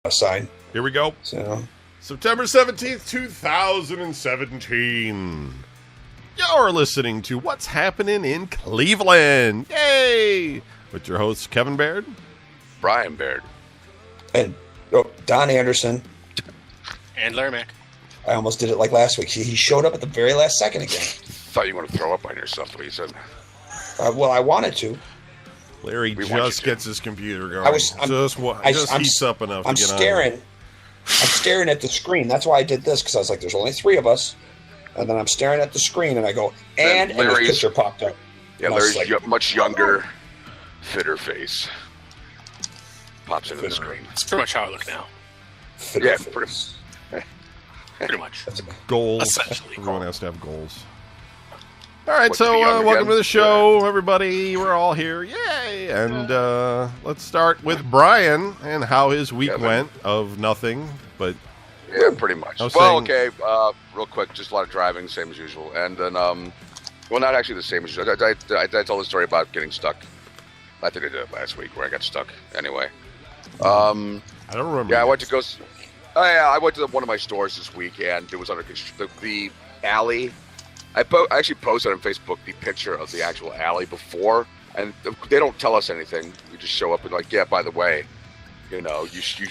Outside. Here we go. So September 17th, 2017. You're listening to What's Happening in Cleveland. Yay! With your hosts, Kevin Baird. Brian Baird. and Don Anderson. And Larry Mack. I almost did it like last week. He showed up at the very last second again. Thought you were going to throw up on yourself, what you said. Well, I wanted to. Larry just gets his computer going. I'm heats up enough I'm to get staring. on. I'm staring at the screen. That's why I did this, because I was like, there's only three of us. And then I'm staring at the screen, and I go, and his picture popped up. Yeah, Larry's like, much younger, fitter face. Pops into the screen. That's pretty much how I look now. Yeah, pretty much. Goals. Essentially. Everyone has to have goals. All right, What, so welcome again? to the show, everybody. We're all here. Yay! And let's start with Brian and how his week went of nothing, but... Yeah, pretty much. Okay, real quick, just a lot of driving, same as usual. And then, well, not actually the same as usual. I told the story about getting stuck. I think I did it last week where I got stuck. Anyway. I don't remember. Yeah, I went to go... Oh, yeah, I went to one of my stores this week, and it was under the alley. I actually posted on Facebook the picture of the actual alley before, and they don't tell us anything. We just show up and like, yeah, by the way, you know,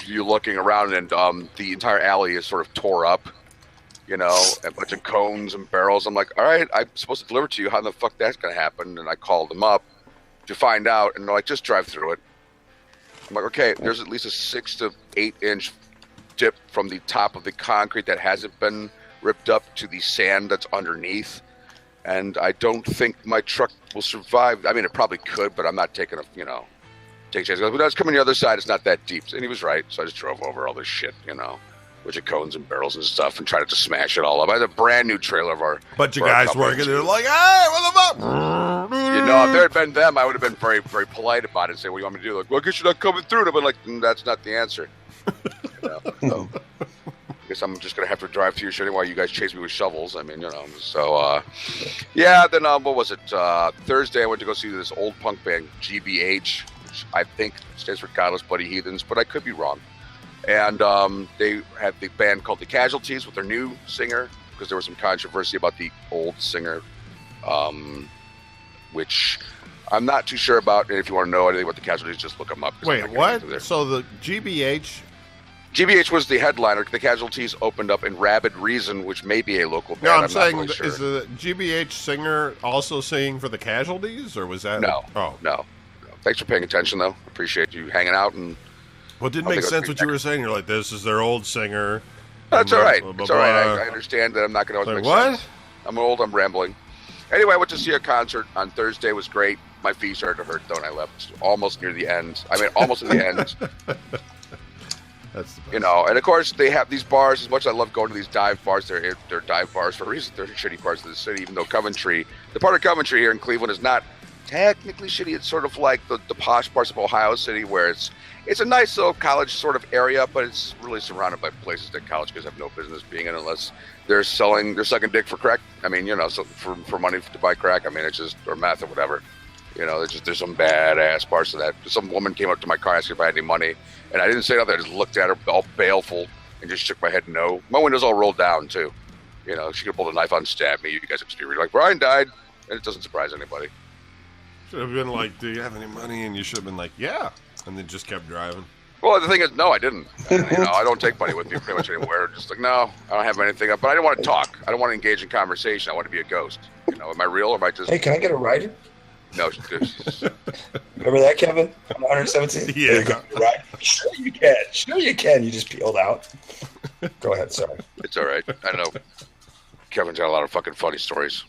you're looking around, and the entire alley is sort of tore up, you know, a bunch of cones and barrels. I'm like, all right, I'm supposed to deliver to you. How the fuck that's going to happen? And I called them up to find out, and they're like, just drive through it. I'm like, okay, there's at least a 6 to 8 inch dip from the top of the concrete that hasn't been ripped up to the sand that's underneath, and I don't think my truck will survive. I mean, it probably could, but I'm not taking a chance. But I was coming the other side, it's not that deep, and he was right, so I just drove over all this shit, you know, bunch of cones and barrels and stuff, and tried to just smash it all up. I had a brand new trailer of our... But you guys working there like, hey, what the fuck? You know, if there had been them, I would have been very, very polite about it and say, what do you want me to do? Like, well, I guess you're not coming through. And I've been like, that's not the answer. You know, so. I guess I'm just going to have to drive through your shit while you guys chase me with shovels. I mean, you know, so, yeah, then, what was it? Thursday, I went to go see this old punk band, GBH, which I think stands for Godless Bloody Heathens, but I could be wrong. And they had the band called The Casualties with their new singer, because there was some controversy about the old singer, which I'm not too sure about. And if you want to know anything about The Casualties, just look them up. Wait, what? So the GBH was the headliner. The Casualties opened up in Rabid Reason, which may be a local band. No, I'm not saying, really sure. Is the GBH singer also singing for the Casualties, or was that... No. Oh. No. Thanks for paying attention, though. Appreciate you hanging out. And well, it didn't make sense what you were saying. You're like, this is their old singer. That's all right. Blah, It's all right. blah. I understand that I'm not going to always Like, make what? sense. I'm old. I'm rambling. Anyway, I went to see a concert on Thursday. It was great. My feet started to hurt, though, and I left almost near the end. I mean, almost at the end. That's the best. You know, and of course, they have these bars. As much as I love going to these dive bars, they're dive bars for a reason. They're shitty parts of the city, even though Coventry, the part of Coventry here in Cleveland is not technically shitty. It's sort of like the posh parts of Ohio City, where it's a nice little college sort of area, but it's really surrounded by places that college kids have no business being in unless they're sucking dick for crack. I mean, you know, so for money to buy crack. I mean, it's just, or meth or whatever. You know, there's some badass parts of that. Some woman came up to my car asking if I had any money, and I didn't say nothing. I just looked at her all baleful and just shook my head no. My window's all rolled down too. You know, she could pull a knife out and stab me. You guys have to be like, Brian died, and it doesn't surprise anybody. Should have been like, do you have any money? And you should have been like, yeah. And then just kept driving. Well, the thing is, no, I didn't. You know, I don't take money with me pretty much anywhere. Just like, no, I don't have anything. But I didn't want to talk. I don't want to engage in conversation. I want to be a ghost. You know, am I real or am I just... Hey, can I get a ride? No. Remember that, Kevin? On 117? Yeah. There you go. Right. Sure you can. Sure you can. You just peeled out. Go ahead, sorry. It's all right. I know. Kevin's got a lot of fucking funny stories.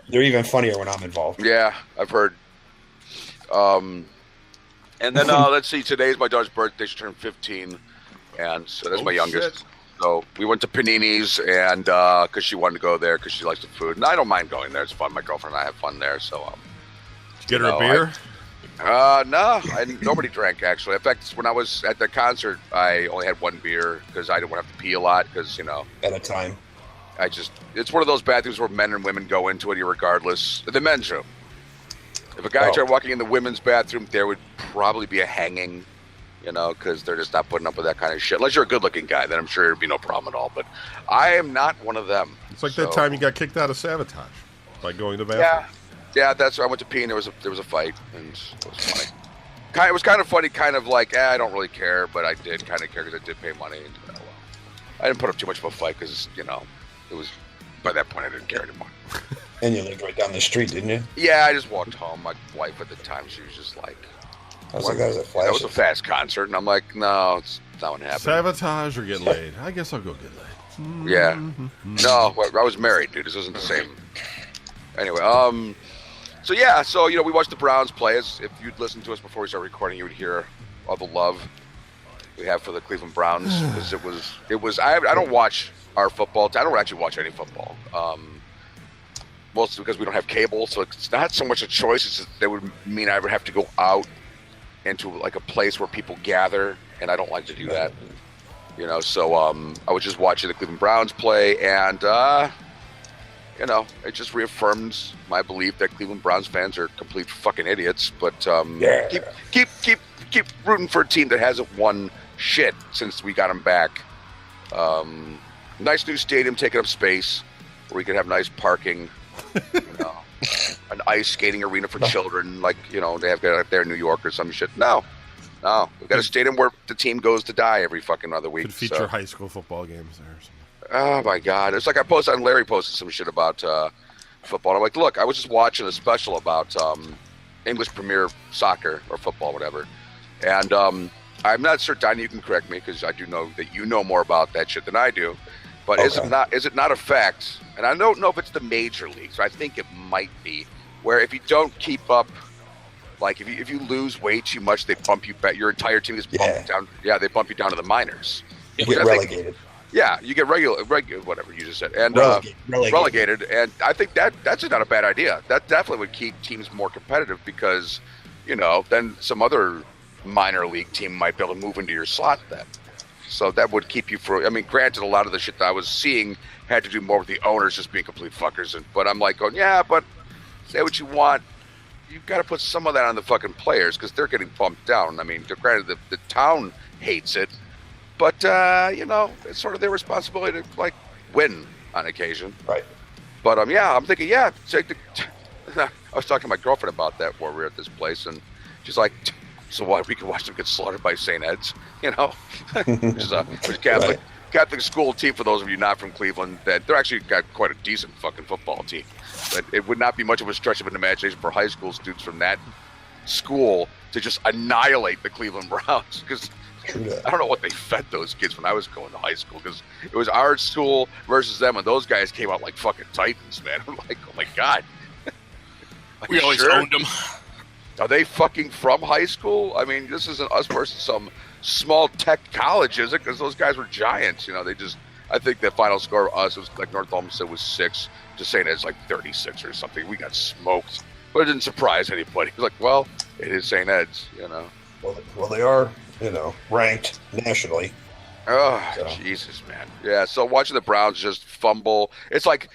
They're even funnier when I'm involved. Yeah, I've heard. And then let's see. Today's my daughter's birthday. She turned 15, and so that's my youngest. Shit. So we went to Panini's, and because she wanted to go there because she likes the food, and I don't mind going there. It's fun. My girlfriend and I have fun there. So Get her a beer? no, nobody drank actually. In fact, when I was at the concert, I only had one beer because I didn't want to have to pee a lot. Because you know, At a time. it's one of those bathrooms where men and women go into it irregardless. The men's room. If a guy tried walking in the women's bathroom, there would probably be a hanging. because they're just not putting up with that kind of shit. Unless you're a good-looking guy, then I'm sure it'd be no problem at all. But I am not one of them. It's like that time you got kicked out of Sabotage by going to the bathroom. Yeah. That's where I went to pee, and there was a fight, and it was funny. It was kind of funny, kind of like I don't really care, but I did kind of care because I did pay money. And, I didn't put up too much of a fight because it was by that point I didn't care anymore. And you lived right down the street, didn't you? Yeah, I just walked home. My wife at the time, she was just like, I was like, that was a flash. That was a fast concert. And I'm like, no, it's not what happened. Sabotage or get laid? I guess I'll go get laid. Yeah. No, I was married, dude. This isn't the same. Anyway, so we watched the Browns play. If you'd listened to us before we started recording, you would hear all the love we have for the Cleveland Browns. Because it was. I don't watch our football. I don't actually watch any football. Mostly because we don't have cable, so it's not so much a choice. It's just, that would mean I would have to go out into like a place where people gather, and I don't like to do that. So I was just watching the Cleveland Browns play, and it just reaffirms my belief that Cleveland Browns fans are complete fucking idiots. But keep rooting for a team that hasn't won shit since we got them back. Nice new stadium taking up space where we can have nice parking. An ice skating arena for children, like they have got there in New York or some shit. No, we've got a stadium where the team goes to die every fucking other week. Could feature high school football games there or something. Oh my god, it's like Larry posted some shit about football. I'm like, look, I was just watching a special about English Premier Soccer or football, whatever, and I'm not sure, Donnie, you can correct me because I do know that you know more about that shit than I do. But okay. Is it not a fact? And I don't know if it's the major leagues. I think it might be where if you don't keep up, like if you lose way too much, they bump you back. Your entire team is bumped down. Yeah, they bump you down to the minors. You get relegated. You get regular, whatever you just said, and relegated. And I think that's not a bad idea. That definitely would keep teams more competitive because, then some other minor league team might be able to move into your slot then. So that would keep you granted, a lot of the shit that I was seeing had to do more with the owners just being complete fuckers. But I'm like going, yeah, but say what you want. You've got to put some of that on the fucking players because they're getting bumped down. I mean, granted, the town hates it. But, it's sort of their responsibility to, win on occasion. Right. But, I'm thinking, I was talking to my girlfriend about that while we were at this place, and she's like, so what, we can watch them get slaughtered by St. Ed's, which is a Catholic school team, for those of you not from Cleveland, that they're actually got quite a decent fucking football team. But it would not be much of a stretch of an imagination for high school students from that school to just annihilate the Cleveland Browns, because I don't know what they fed those kids when I was going to high school, because it was our school versus them, and those guys came out like fucking titans, man. I'm like, oh my god. We always owned them. Are they fucking from high school? I mean, this isn't us versus some small tech college, is it? Because those guys were giants. I think the final score of us was like North Olmsted was 6, just saying it's like 36 or something. We got smoked, but it didn't surprise anybody. It was like, well, it is St. Ed's, Well, they are, ranked nationally. Oh, so. Jesus, man. Yeah, so watching the Browns just fumble, it's like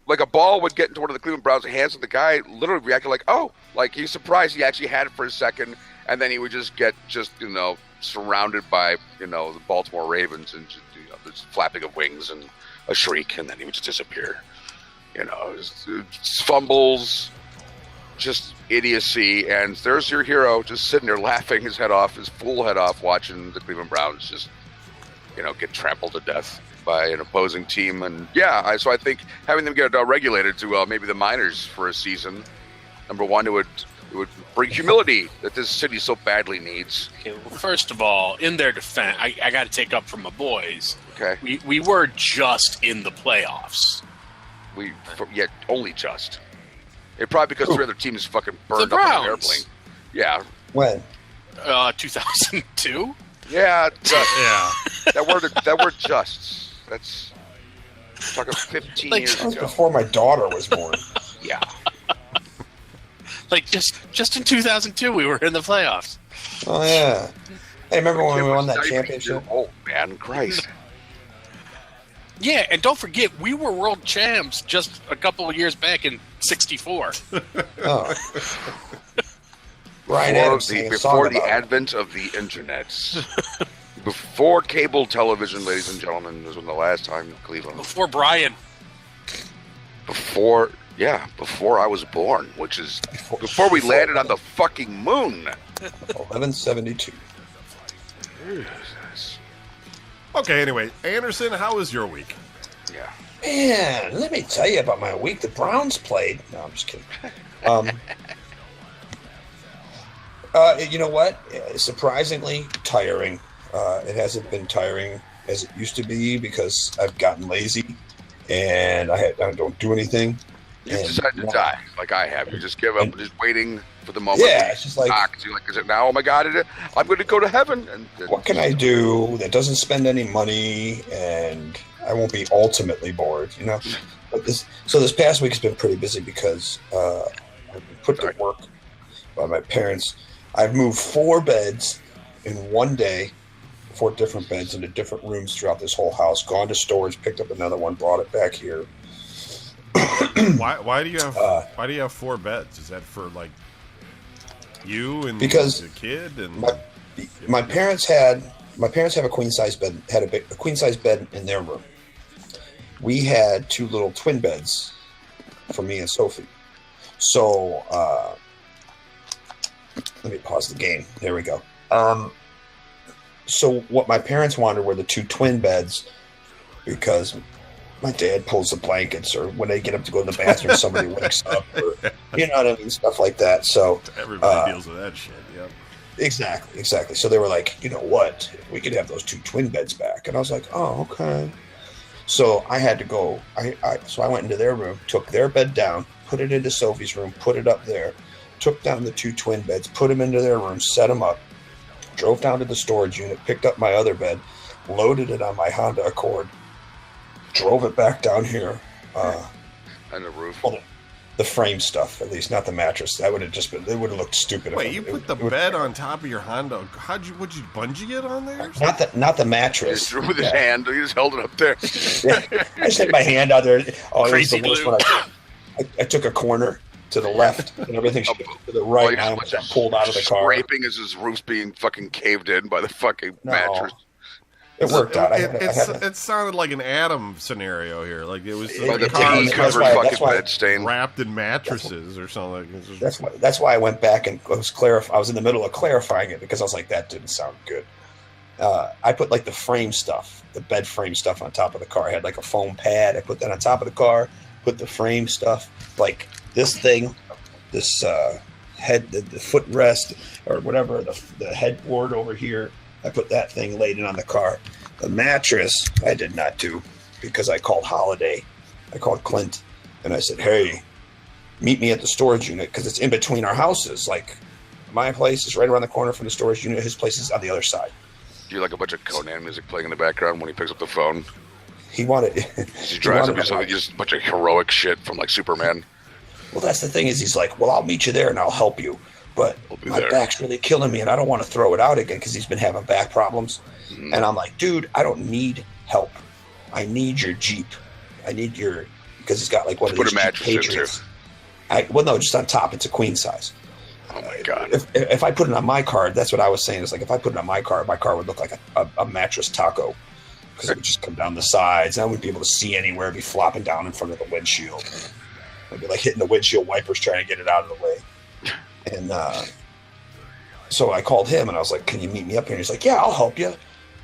a ball would get into one of the Cleveland Browns' hands, and the guy literally reacted like, oh, like he's surprised he actually had it for a second, and then he would just get surrounded by, the Baltimore Ravens and just, this flapping of wings and a shriek, and then he would just disappear. Fumbles, just idiocy, and there's your hero just sitting there laughing his full head off, watching the Cleveland Browns just, get trampled to death by an opposing team. And so I think having them get regulated to maybe the minors for a season, number one, it would bring humility that this city so badly needs. Okay, well, first of all, in their defense, I got to take up from my boys. Okay, we were just in the playoffs. Only just. It probably because 3 other teams fucking burned the up Browns. on an airplane. Yeah. When? 2002. Yeah, just. Yeah. That word just. That's talking 15 years That was ago. before my daughter was born. Yeah. Just in 2002, we were in the playoffs. Oh yeah. Hey, remember when we won that championship? Oh man, Christ. Yeah, and don't forget, we were world champs just a couple of years back in '64. Oh. Bryan Adams sang a song before the about it. advent of the internet, before cable television, ladies and gentlemen, was when the last time Cleveland. Before Brian. Before I was born, which is before we landed on the fucking moon. 1172. Okay, anyway, Anderson, how was your week? Yeah. Man, let me tell you about my week. The Browns played. No, I'm just kidding. You know what? Surprisingly tiring. It hasn't been tiring as it used to be because I've gotten lazy and I don't do anything. You decided to die like I have. You just give up, just waiting for the moment. Yeah, it's just like, is it now? Oh my God, I'm going to go to heaven. And what can I do that doesn't spend any money and I won't be ultimately bored, you know? But this past week has been pretty busy because I've been put to work by my parents. I've moved 4 beds in one day, 4 different beds into different rooms throughout this whole house, gone to storage, picked up another one, brought it back here. Why do you have 4 beds? Is that for like you and because the kid and my parents have a queen size bed, a queen size bed in their room. We had 2 little twin beds for me and Sophie. So let me pause the game. There we go. So what my parents wanted were the 2 twin beds because my dad pulls the blankets, or when they get up to go to the bathroom, somebody wakes up, or you know what I mean, stuff like that. So everybody deals with that shit. Yep. Exactly. So they were like, you know what, we could have those 2 twin beds back, and I was like, oh, okay. So I had to go. So I went into their room, took their bed down, put it into Sophie's room, put it up there, took down the 2 twin beds, put them into their room, set them up, drove down to the storage unit, picked up my other bed, loaded it on my Honda Accord, drove it back down here. And the roof. Well, the frame stuff, at least, not the mattress. That would have just been. It would have looked stupid. Wait, you put the bed on top of your Honda? Would you bungee it on there? Not the mattress. He just drew with his hand. He just held it up there. Yeah. I just had my hand out there. Oh, Crazy it was the worst one. I took a corner to the left and everything shifted to the right. I almost got pulled out of the car. Scraping as his roof's being fucking caved in by the fucking mattress. It worked out. It sounded like an Adam scenario here. Like it was the covered fucking bed stain wrapped in mattresses or something. That's why I went back and I was in the middle of clarifying it because I was like, that didn't sound good. I put like the frame stuff, the bed frame stuff on top of the car. I had like a foam pad. I put that on top of the car, put the frame stuff, like this thing, this head, the footrest or whatever, the headboard over here. I put that thing, laid it on the car. The mattress, I did not do because I called Holiday. I called Clint and I said, hey, meet me at the storage unit because it's in between our houses. Like my place is right around the corner from the storage unit. His place is on the other side. Do you like a bunch of Conan music playing in the background when he picks up the phone? He wanted. He drives up just a bunch of heroic shit from like Superman. Well, that's the thing is he's like, well, I'll meet you there and I'll help you. But my back's really killing me, and I don't want to throw it out again because he's been having back problems. Mm-hmm. And I'm like, dude, I don't need help. I need your Jeep. I need because he's got like one of these Jeep Patriots. Well, no, just on top. It's a queen size. Oh my God! If I put it on my car, that's what I was saying. Is like if I put it on my car would look like a mattress taco because it would just come down the sides. I wouldn't be able to see anywhere. It'd be flopping down in front of the windshield. I'd be like hitting the windshield wipers trying to get it out of the way. And so I called him and I was like, can you meet me up here? And he's like, yeah, I'll help you.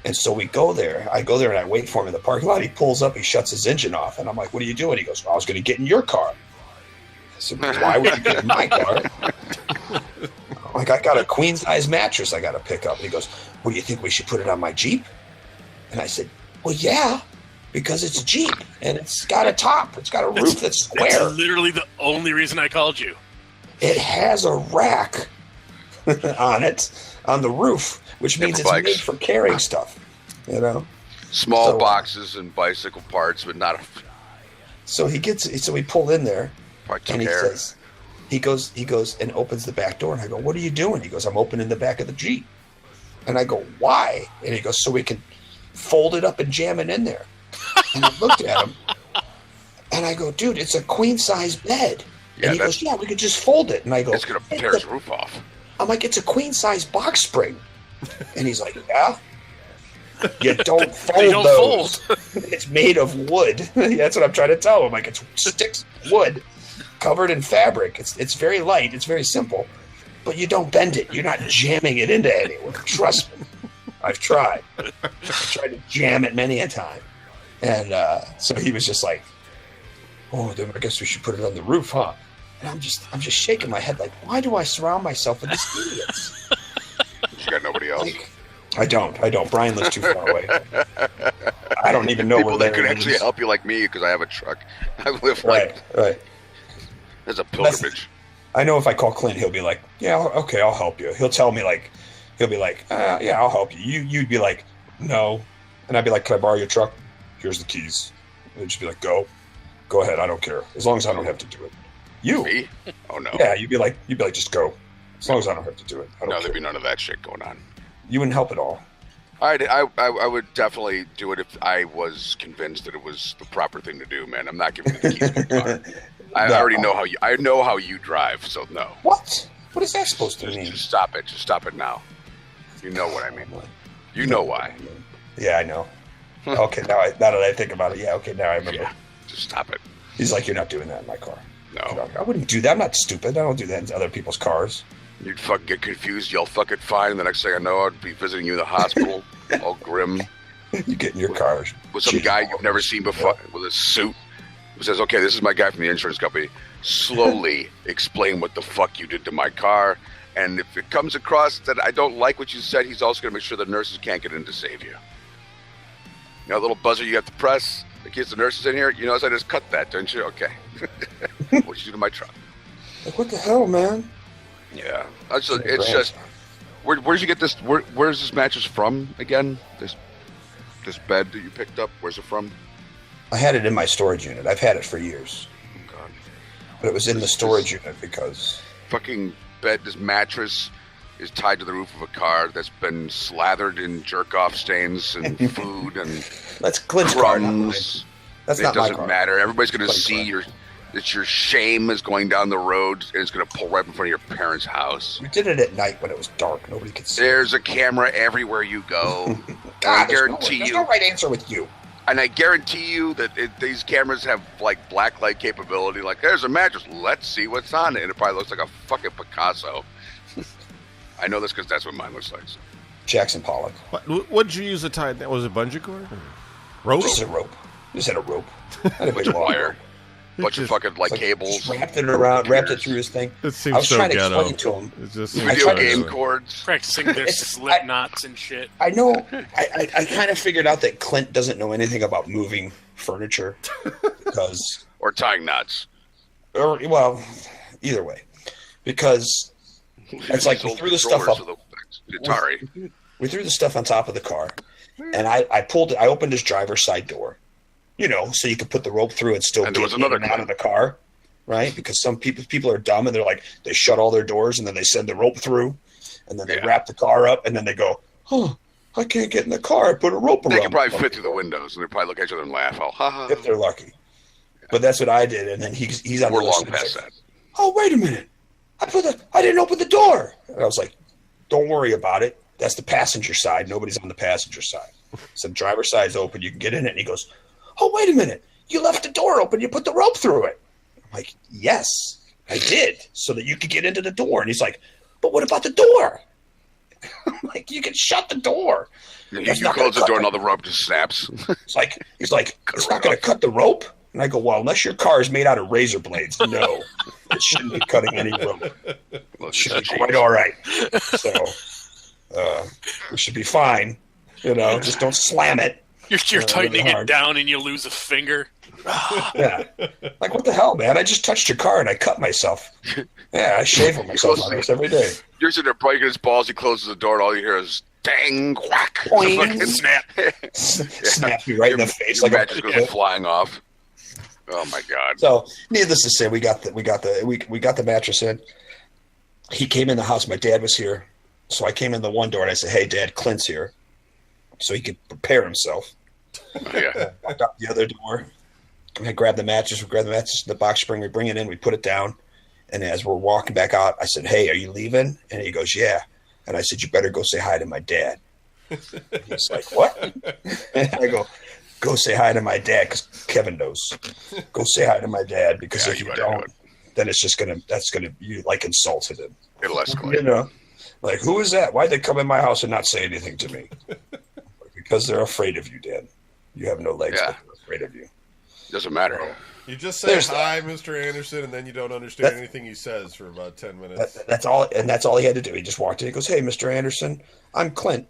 And so we go there. I go there and I wait for him in the parking lot. He pulls up, he shuts his engine off. And I'm like, what are you doing? He goes, well, I was going to get in your car. I said, why would you get in my car? Like, I got a queen size mattress I got to pick up. And he goes, well, do you think we should put it on my Jeep? And I said, well, yeah, because it's a Jeep and it's got a top. It's got a roof that's square. That's literally the only reason I called you. It has a rack on it, on the roof, which means it's made for carrying stuff, you know? Small boxes and bicycle parts, but not... So we pull in there, and he goes and opens the back door, and I go, what are you doing? He goes, I'm opening the back of the Jeep. And I go, why? And he goes, so we can fold it up and jam it in there. And I looked at him, and I go, dude, it's a queen-size bed. Yeah, and he goes, yeah, we could just fold it. And I go, it's going to tear his roof off. I'm like, it's a queen size box spring. And he's like, yeah. You don't fold They don't those. fold. It's made of wood. That's what I'm trying to tell him. Like, it's sticks wood covered in fabric. It's very light. It's very simple. But you don't bend it. You're not jamming it into anywhere. Trust me. I've tried. I've tried to jam it many a time. And so he was just like, oh, then I guess we should put it on the roof, huh? And I'm just shaking my head like, why do I surround myself with these idiots? You got nobody else. Like, I don't. Brian lives too far away. I don't even know People where that could actually help you like me because I have a truck. I live like right. there's a pilgrimage. I know if I call Clint, he'll be like, yeah, okay, I'll help you. He'll tell me like, he'll be like, yeah, I'll help you. You'd be like, no. And I'd be like, can I borrow your truck? Here's the keys. And he'd just be like, go ahead. I don't care. As long as I don't have to do it. You? Me? Oh no. Yeah, you'd be like, just go. As long as I don't have to do it. I don't No, care. there'd be none of that shit going on. You wouldn't help at all. I would definitely do it if I was convinced that it was the proper thing to do, man. I'm not giving you the keys to your car. I No. already know how you drive, so no. What? What is that supposed to mean? Just stop it. Just stop it now. You know what I mean. You know why. Yeah, I know. Okay, now that I think about it, yeah, okay, now I remember. Yeah, just stop it. He's like, you're not doing that in my car. No. I wouldn't do that. I'm not stupid. I don't do that in other people's cars. You'd fucking get confused, yell fucking fine, and the next thing I know, I'd be visiting you in the hospital, all grim, You get in your car. with some guy you've never seen before, with a suit, who says, okay, this is my guy from the insurance company. Slowly explain what the fuck you did to my car, and if it comes across that I don't like what you said, he's also going to make sure the nurses can't get in to save you. You know, that little buzzer you have to press, in case the nurse is in here, you notice I just cut that, don't you? Okay. What'd you do to my truck? Like, what the hell, man? Yeah, it's just. Where did you get this? Where's this mattress from again? This bed that you picked up. Where's it from? I had it in my storage unit. I've had it for years. Oh God. But it was in the storage unit because... Fucking bed. This mattress is tied to the roof of a car that's been slathered in jerk-off stains and food and That's Clint's car, not mine. crumbs. That's It not my doesn't car. matter. Everybody's going to Clint's see car. that your shame is going down the road and it's going to pull right in front of your parents' house. We did it at night when it was dark. Nobody could see. There's a camera everywhere you go. God, I guarantee there's you. no right answer with you. And I guarantee you that these cameras have like black light capability. Like, there's a mattress. Let's see what's on it. And it probably looks like a fucking Picasso. I know this because that's what mine looks like. So. Jackson Pollock. What did you use to tie that? Was it bungee cord? Rope? Just a rope. Just had a rope. Had a Bunch big of long wire. rope. Bunch of fucking like It's cables. just wrapped it around, wrapped it computers. through his thing. It seems I was so trying to ghetto. explain to him. It just I Video tried to game do it. cords. Practicing their It's- slip knots and shit. I know. I kind of figured out that Clint doesn't know anything about moving furniture because, Or tying knots. or well, either way, because it's like we Sold threw the stuff controllers up. for the Atari. We threw the stuff on top of the car, and I pulled it. I opened his driver's side door, so you could put the rope through and still And there get was another in and out of the car, right? Because some people are dumb and they're like they shut all their doors and then they send the rope through, and then they Yeah. wrap the car up and then they go, oh, I can't get in the car. I put a rope around. They could probably it." fit through the windows and they'd probably look at each other and laugh. Oh, ha ha. if they're lucky. But that's what I did, and then he's on We're the long list, and he's past like, that. oh, wait a minute. I didn't open the door. And I was like, don't worry about it. That's the passenger side. Nobody's on the passenger side. So the driver's side's open. You can get in it. And he goes, oh, wait a minute. You left the door open. You put the rope through it. I'm like, yes, I did, so that you could get into the door. And he's like, but what about the door? I'm like, you can shut the door. You That's not close gonna the door cut and all the rope just snaps. He's like, it's Cut it not right going off. to cut the rope. And I go, well, unless your car is made out of razor blades, no, it shouldn't be cutting any rope. It should be quite all right. So we should be fine. Just don't slam it. You're tightening really hard. it down and you lose a finger. Yeah, like what the hell, man? I just touched your car and I cut myself. Yeah, I shave myself on this every day. You're sitting there breaking his balls. He closes the door and all you hear is dang, whack. Boing. Fucking Snap. Snap you right in the face Your like a mattress goes flying off. Oh my God. So, needless to say, we got the mattress in. He came in the house. My dad was here, so I came in the one door and I said, "Hey, Dad, Clint's here," so he could prepare himself. Yeah. I knocked the other door. I grabbed the mattress. We grabbed the mattress, the box spring. We bring it in. We put it down, And as we're walking back out, I said, "Hey, are you leaving?" And he goes, "Yeah." And I said, "You better go say hi to my dad." He's like, "What?" And I go say hi to my dad, because Kevin knows. Go say hi to my dad, because if you don't, then that's gonna you like insulted him. It'll escalate. Like, who is that? Why'd they come in my house and not say anything to me? Because they're afraid of you, Dad. You have no legs, but they're afraid of you. Doesn't matter. You just say hi, Mr. Anderson, and then you don't understand anything he says for about 10 minutes. That's all he had to do. He just walked in. He goes, "Hey, Mr. Anderson, I'm Clint."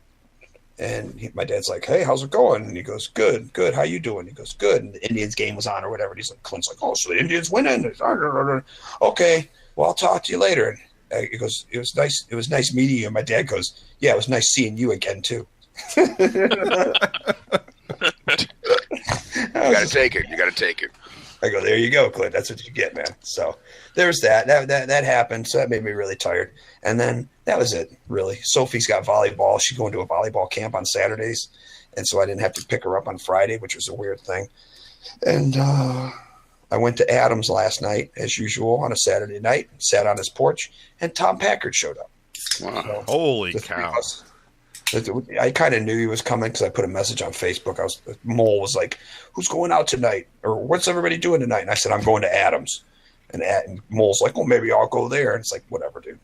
And my dad's like, "Hey, how's it going?" And he goes, "Good, good. How you doing?" He goes, "Good." And the Indians game was on or whatever. And he's like, Clint's like, "Oh, so the Indians winning?" Okay, well, I'll talk to you later. And he goes, "It was nice. It was nice meeting you." And my dad goes, "Yeah, it was nice seeing you again too." You got to take it. You got to take it. I go, "There you go, Clint. That's what you get, man." So there's that. That happened. So that made me really tired. And then that was it, really. Sophie's got volleyball. She's going to a volleyball camp on Saturdays. And so I didn't have to pick her up on Friday, which was a weird thing. And I went to Adams last night, as usual, on a Saturday night, sat on his porch, and Tom Packard showed up. Wow. So, holy cow. I kind of knew he was coming because I put a message on Facebook. Mole was like, "Who's going out tonight?" Or "What's everybody doing tonight?" And I said, "I'm going to Adams." And Mole's like, "Well, maybe I'll go there." And it's like, "Whatever, dude."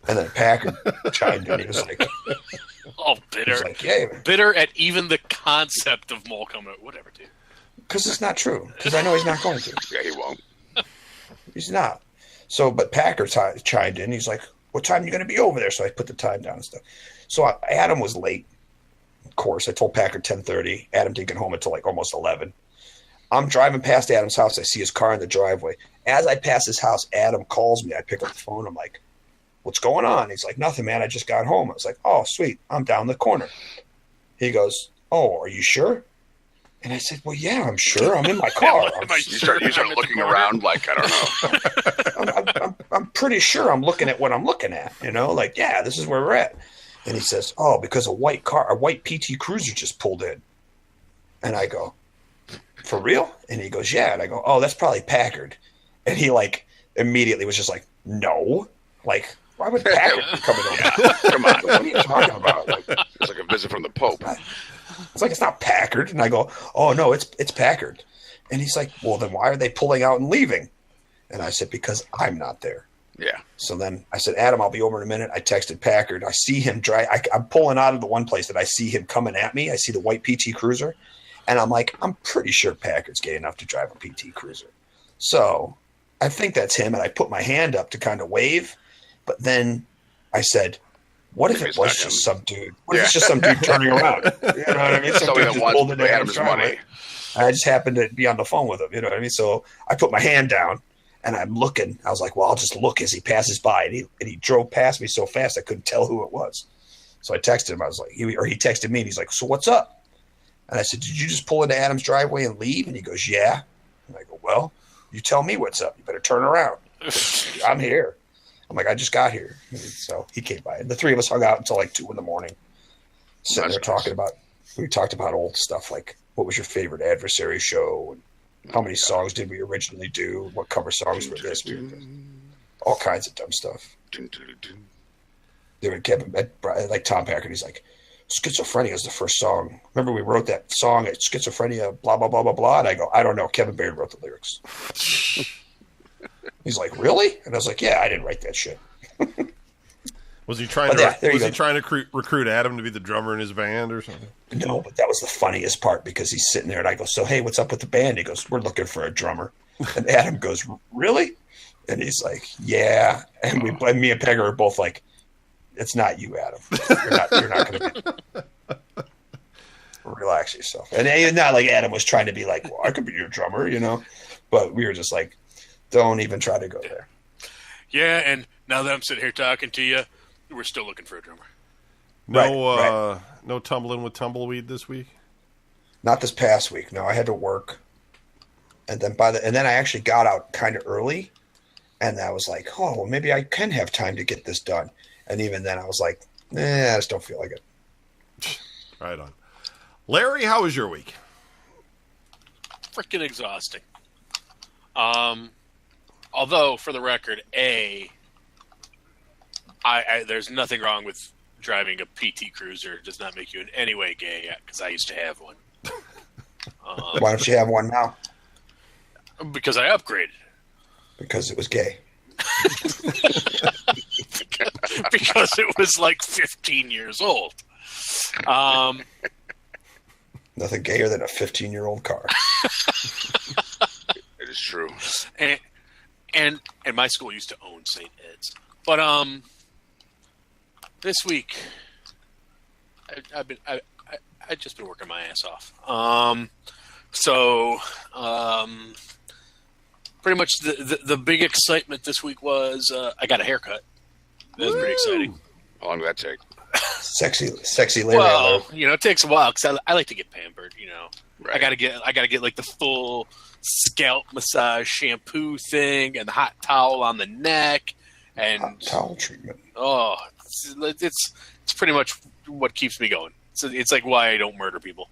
And then Packard chimed in. He was like, "Oh, bitter." Like, "Yeah, bitter at even the concept of Mole coming out. Whatever, dude. Because it's not true. Because I know he's not going to. Yeah, he won't. He's not. So, but Packard chimed in. He's like, "What time are you going to be over there?" So I put the time down and stuff. So Adam was late. Of course, I told Packard 10:30. Adam didn't get home until like almost 11. I'm driving past Adam's house. I see his car in the driveway. As I pass his house, Adam calls me. I pick up the phone. I'm like, "What's going on?" He's like, "Nothing, man. I just got home." I was like, "Oh, sweet. I'm down the corner." He goes, "Oh, are you sure?" And I said, "Well, yeah, I'm sure. I'm in my car." You start looking around like, I don't know. I'm pretty sure I'm looking at what I'm looking at. Like, yeah, this is where we're at. And he says, "Oh, because a white PT Cruiser just pulled in." And I go, "For real?" And he goes, "Yeah." And I go, "Oh, that's probably Packard." And he like immediately was just like, "No, like, why would Packard be coming over?" Yeah, come on, what are you talking about? Like, it's like a visit from the Pope. It's like, it's not Packard. And I go, "Oh no, it's Packard." And he's like, "Well, then why are they pulling out and leaving?" And I said, "Because I'm not there." Yeah. So then I said, "Adam, I'll be over in a minute." I texted Packard. I see him drive. I'm pulling out of the one place that I see him coming at me. I see the white PT Cruiser. And I'm like, I'm pretty sure Packard's gay enough to drive a PT Cruiser. So I think that's him. And I put my hand up to kind of wave. But then I said, what if it was just some dude? What if it's just some dude turning around? You know what I mean? Some dude just pulled into Adam's driveway. I just happened to be on the phone with him. You know what I mean? So I put my hand down. And I'm looking. I was like, well, I'll just look as he passes by. And he drove past me so fast I couldn't tell who it was. So I texted him. I was like, he texted me, and he's like, "So what's up?" And I said, "Did you just pull into Adam's driveway and leave?" And he goes, "Yeah." And I go, "Well, you tell me what's up. You better turn around. I'm here." I'm like, "I just got here." And so he came by. And the three of us hung out until like 2 a.m. Sitting there talking about, we talked about old stuff like, what was your favorite Adversary show? And how many songs did we originally do? What cover songs were this? All kinds of dumb stuff. They would Kevin, like Tom Packard, he's like, "Schizophrenia is the first song. Remember we wrote that song at Schizophrenia, blah, blah, blah, blah, blah." And I go, "I don't know. Kevin Baird wrote the lyrics." He's like, "Really?" And I was like, "Yeah, I didn't write that shit." Was he trying to recruit Adam to be the drummer in his band or something? No, but that was the funniest part because he's sitting there and I go, "So, hey, what's up with the band?" He goes, "We're looking for a drummer." And Adam goes, "Really?" And he's like, "Yeah." And me and Pegger are both like, "It's not you, Adam. You're not going to be." Relax yourself. And not like Adam was trying to be like, "Well, I could be your drummer," But we were just like, don't even try to go there. Yeah, and now that I'm sitting here talking to you, we're still looking for a drummer. No tumbling with tumbleweed this week? Not this past week. No, I had to work. And then I actually got out kind of early. And I was like, oh, well, maybe I can have time to get this done. And even then I was like, I just don't feel like it. Right on. Larry, how was your week? Freaking exhausting. Although, for the record, there's nothing wrong with driving a PT Cruiser. It does not make you in any way gay, because I used to have one. Why don't you have one now? Because I upgraded. Because it was gay. Because it was like 15 years old. Nothing gayer than a 15-year-old car. It is true. And my school used to own St. Ed's. But this week I've just been working my ass off. Pretty much the big excitement this week was I got a haircut. That was pretty exciting. How long did that take? Sexy lady. Well, it takes a while because I like to get pampered. Right. I gotta get like the full scalp massage shampoo thing and the hot towel on the neck and hot towel treatment. Oh, it's pretty much what keeps me going. So it's like why I don't murder people.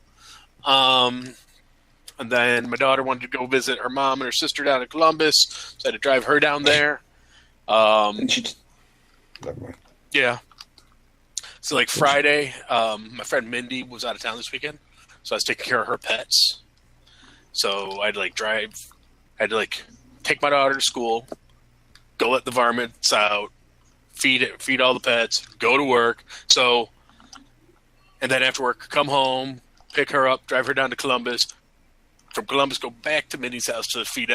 And then my daughter wanted to go visit her mom and her sister down in Columbus, so I had to drive her down there. Never mind. Yeah. So like Friday, my friend Mindy was out of town this weekend, so I was taking care of her pets. So I had to take my daughter to school, go let the varmints out, feed all the pets, go to work. So, and then after work, come home, pick her up, drive her down to Columbus. From Columbus, go back to Minnie's house to feed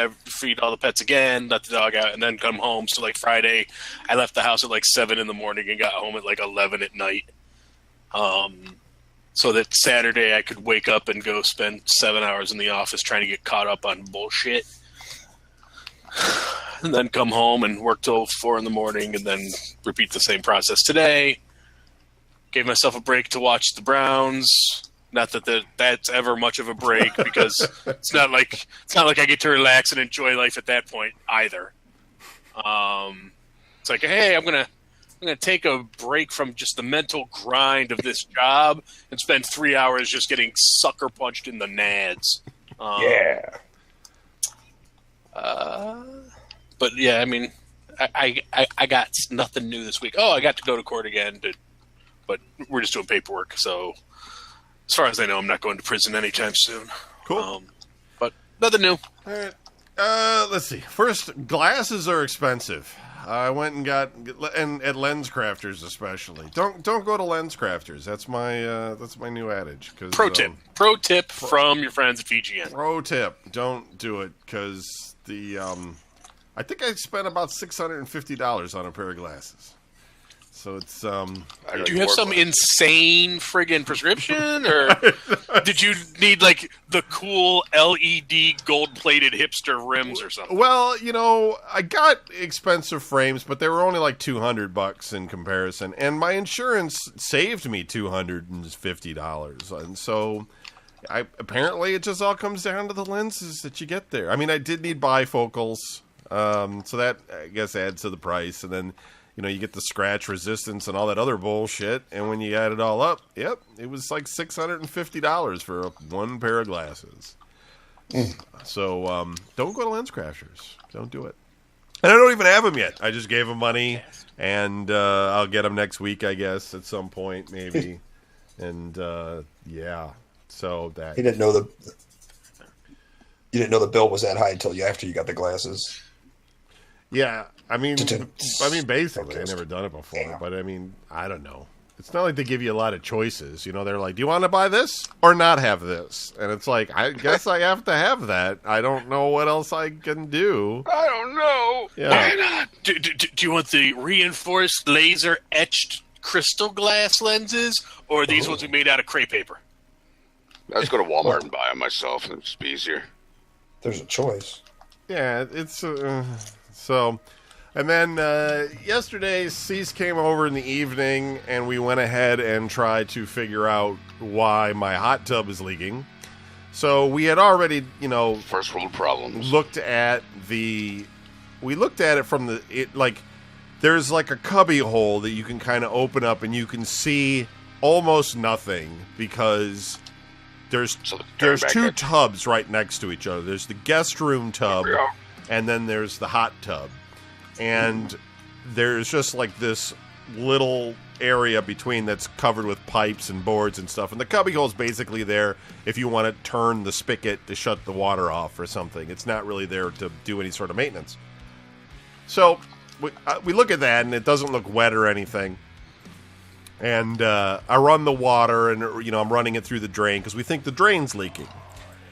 all the pets again, let the dog out, and then come home. So like Friday, I left the house at like 7 in the morning and got home at like 11 at night. So that Saturday I could wake up and go spend 7 hours in the office trying to get caught up on bullshit. And then come home and work till 4 in the morning and then repeat the same process today. Gave myself a break to watch the Browns. Not that that's ever much of a break because it's not like I get to relax and enjoy life at that point either. It's like, hey, I'm gonna take a break from just the mental grind of this job and spend 3 hours just getting sucker punched in the nads. Yeah. But yeah, I mean, I got nothing new this week. Oh, I got to go to court again, but we're just doing paperwork, so. As far as I know, I'm not going to prison anytime soon. Cool. But nothing new. All right. Let's see. First, glasses are expensive. I went and got, and at Lens Crafters especially. Don't go to Lens Crafters. That's my new adage. Pro tip from your friends at VGN. Pro tip: don't do it because I think I spent about $650 on a pair of glasses. So it's Do you have some insane friggin' prescription, or did you need like the cool LED gold-plated hipster rims or something? Well, I got expensive frames, but they were only like $200 in comparison, and my insurance saved me $250, and so apparently it just all comes down to the lenses that you get there. I mean, I did need bifocals, so that I guess adds to the price, and then. You get the scratch resistance and all that other bullshit, and when you add it all up, yep, it was like $650 for one pair of glasses. So don't go to Lens Crafters. Don't do it. And I don't even have them yet. I just gave them money, and I'll get them next week, I guess, at some point, maybe. And yeah, so that You didn't know the bill was that high until after you got the glasses. Yeah. I mean, basically, I've never done it before, but I mean, I don't know. It's not like they give you a lot of choices. They're like, do you want to buy this or not have this? And it's like, I guess I have to have that. I don't know what else I can do. I don't know. Yeah. Why not? Do you want the reinforced laser etched crystal glass lenses, or these ones we made out of crepe paper? I just go to Walmart and buy them myself, and it'd just be easier. There's a choice. Yeah, it's so. And then yesterday, Cease came over in the evening, and we went ahead and tried to figure out why my hot tub is leaking. So we had already, first world problems. Looked at it from there's like a cubby hole that you can kind of open up, and you can see almost nothing because there's two tubs right next to each other. There's the guest room tub. and then there's the hot tub. And there's just like this little area between that's covered with pipes and boards and stuff. And the cubbyhole's basically there if you want to turn the spigot to shut the water off or something. It's not really there to do any sort of maintenance. So we look at that, and it doesn't look wet or anything. And I run the water, and I'm running it through the drain because we think the drain's leaking,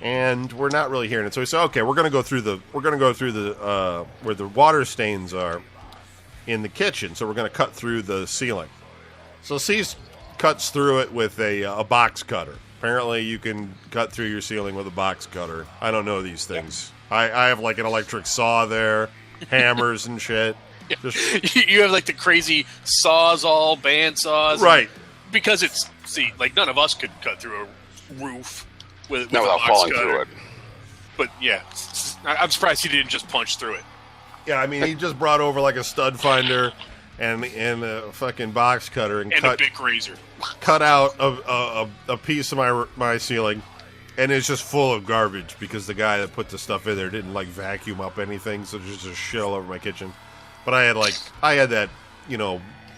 and we're not really hearing it. So we say, okay, we're gonna go through the where the water stains are in the kitchen. So we're gonna cut through the ceiling. So Cease cuts through it with a box cutter. Apparently, you can cut through your ceiling with a box cutter. I don't know these things. I have like an electric saw there, hammers and shit. Just, you have like the crazy sawzall band saws, right? Because like none of us could cut through a roof with no, a without box falling cutter. through it. But yeah, I'm surprised he didn't just punch through it. Yeah, I mean, he just brought over like a stud finder and a fucking box cutter and a big razor. Cut out a piece of my ceiling, and it's just full of garbage because the guy that put the stuff in there didn't like vacuum up anything, so there's just shit all over my kitchen. But I had that,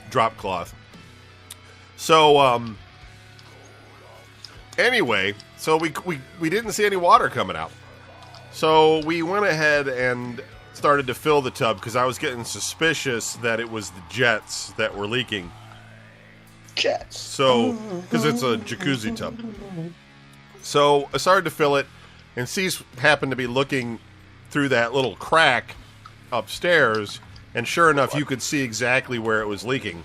drop cloth. So anyway, so we didn't see any water coming out. So we went ahead and started to fill the tub because I was getting suspicious that it was the jets that were leaking. Jets. So, because it's a jacuzzi tub. So I started to fill it, and Cease happened to be looking through that little crack upstairs, and sure enough, you could see exactly where it was leaking.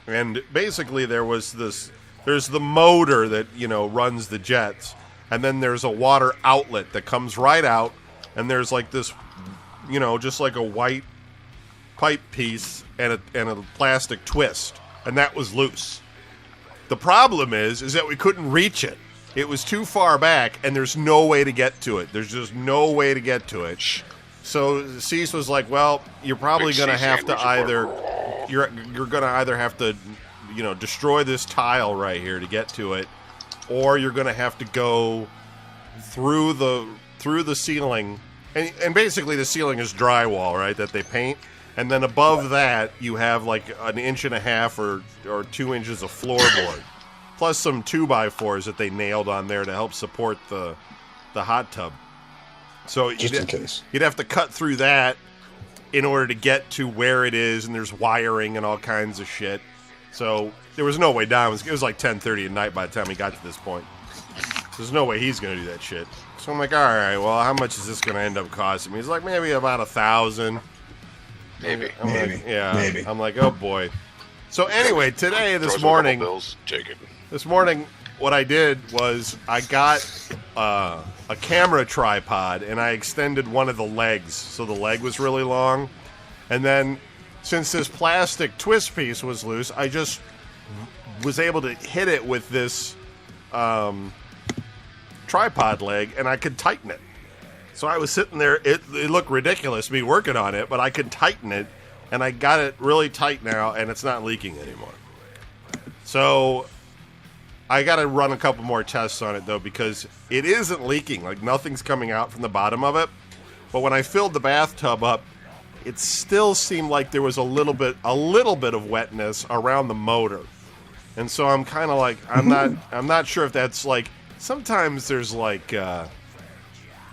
And basically, there's the motor that, runs the jets, and then there's a water outlet that comes right out, and there's like this, just like a white pipe piece and a plastic twist, and that was loose. The problem is that we couldn't reach it. It was too far back, and there's no way to get to it. There's just no way to get to it. So Cease was like, "Well, you're probably going to have to you're going to either have to, destroy this tile right here to get to it, or you're going to have to go through the ceiling, and basically the ceiling is drywall, right, that they paint, and then above that you have like an inch and a half or 2 inches of floorboard, plus some 2x4s that they nailed on there to help support the hot tub. So just in case. You'd have to cut through that in order to get to where it is, and there's wiring and all kinds of shit. So there was no way down. It was like 10:30 at night by the time he got to this point. There's no way he's going to do that shit. So I'm like, all right, well, how much is this going to end up costing me? He's like, maybe about $1,000. Maybe. Maybe. I'm like, oh boy. So anyway, this morning, what I did was I got a camera tripod, and I extended one of the legs, so the leg was really long. And then, since this plastic twist piece was loose, I just was able to hit it with this tripod leg, and I could tighten it. So I was sitting there, it looked ridiculous me working on it, but I could tighten it, and I got it really tight now, and it's not leaking anymore. So I got to run a couple more tests on it, though, because it isn't leaking. Like, nothing's coming out from the bottom of it. But when I filled the bathtub up, it still seemed like there was a little bit of wetness around the motor. And so I'm kind of like, I'm not sure if that's like, sometimes there's like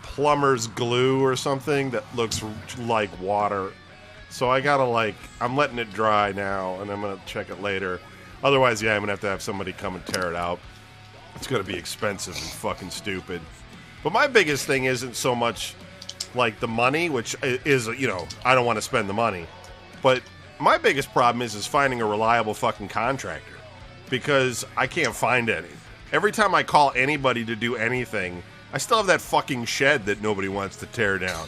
plumber's glue or something that looks like water. So I got to I'm letting it dry now, and I'm going to check it later. Otherwise, yeah, I'm going to have somebody come and tear it out. It's going to be expensive and fucking stupid. But my biggest thing isn't so much like the money, which is, I don't want to spend the money. But my biggest problem is finding a reliable fucking contractor. Because I can't find any. Every time I call anybody to do anything, I still have that fucking shed that nobody wants to tear down.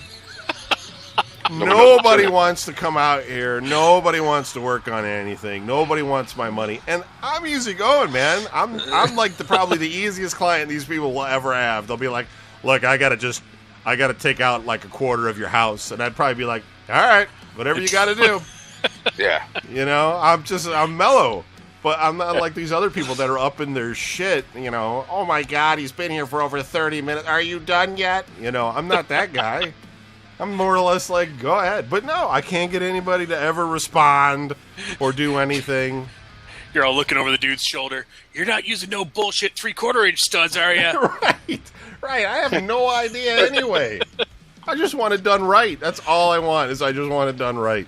Nobody wants to come out here. Nobody wants to work on anything. Nobody wants my money. And I'm easygoing, man. I'm like probably the easiest client these people will ever have. They'll be like, look, I gotta take out like a quarter of your house. And I'd probably be like, all right, whatever you gotta do. Yeah. I'm mellow. But I'm not like these other people that are up in their shit, oh my God, he's been here for over 30 minutes. Are you done yet? I'm not that guy. I'm more or less like, go ahead. But no, I can't get anybody to ever respond or do anything. You're all looking over the dude's shoulder. You're not using no bullshit 3/4 inch studs, are you? Right. I have no idea anyway. I just want it done right. That's all I want, is I just want it done right.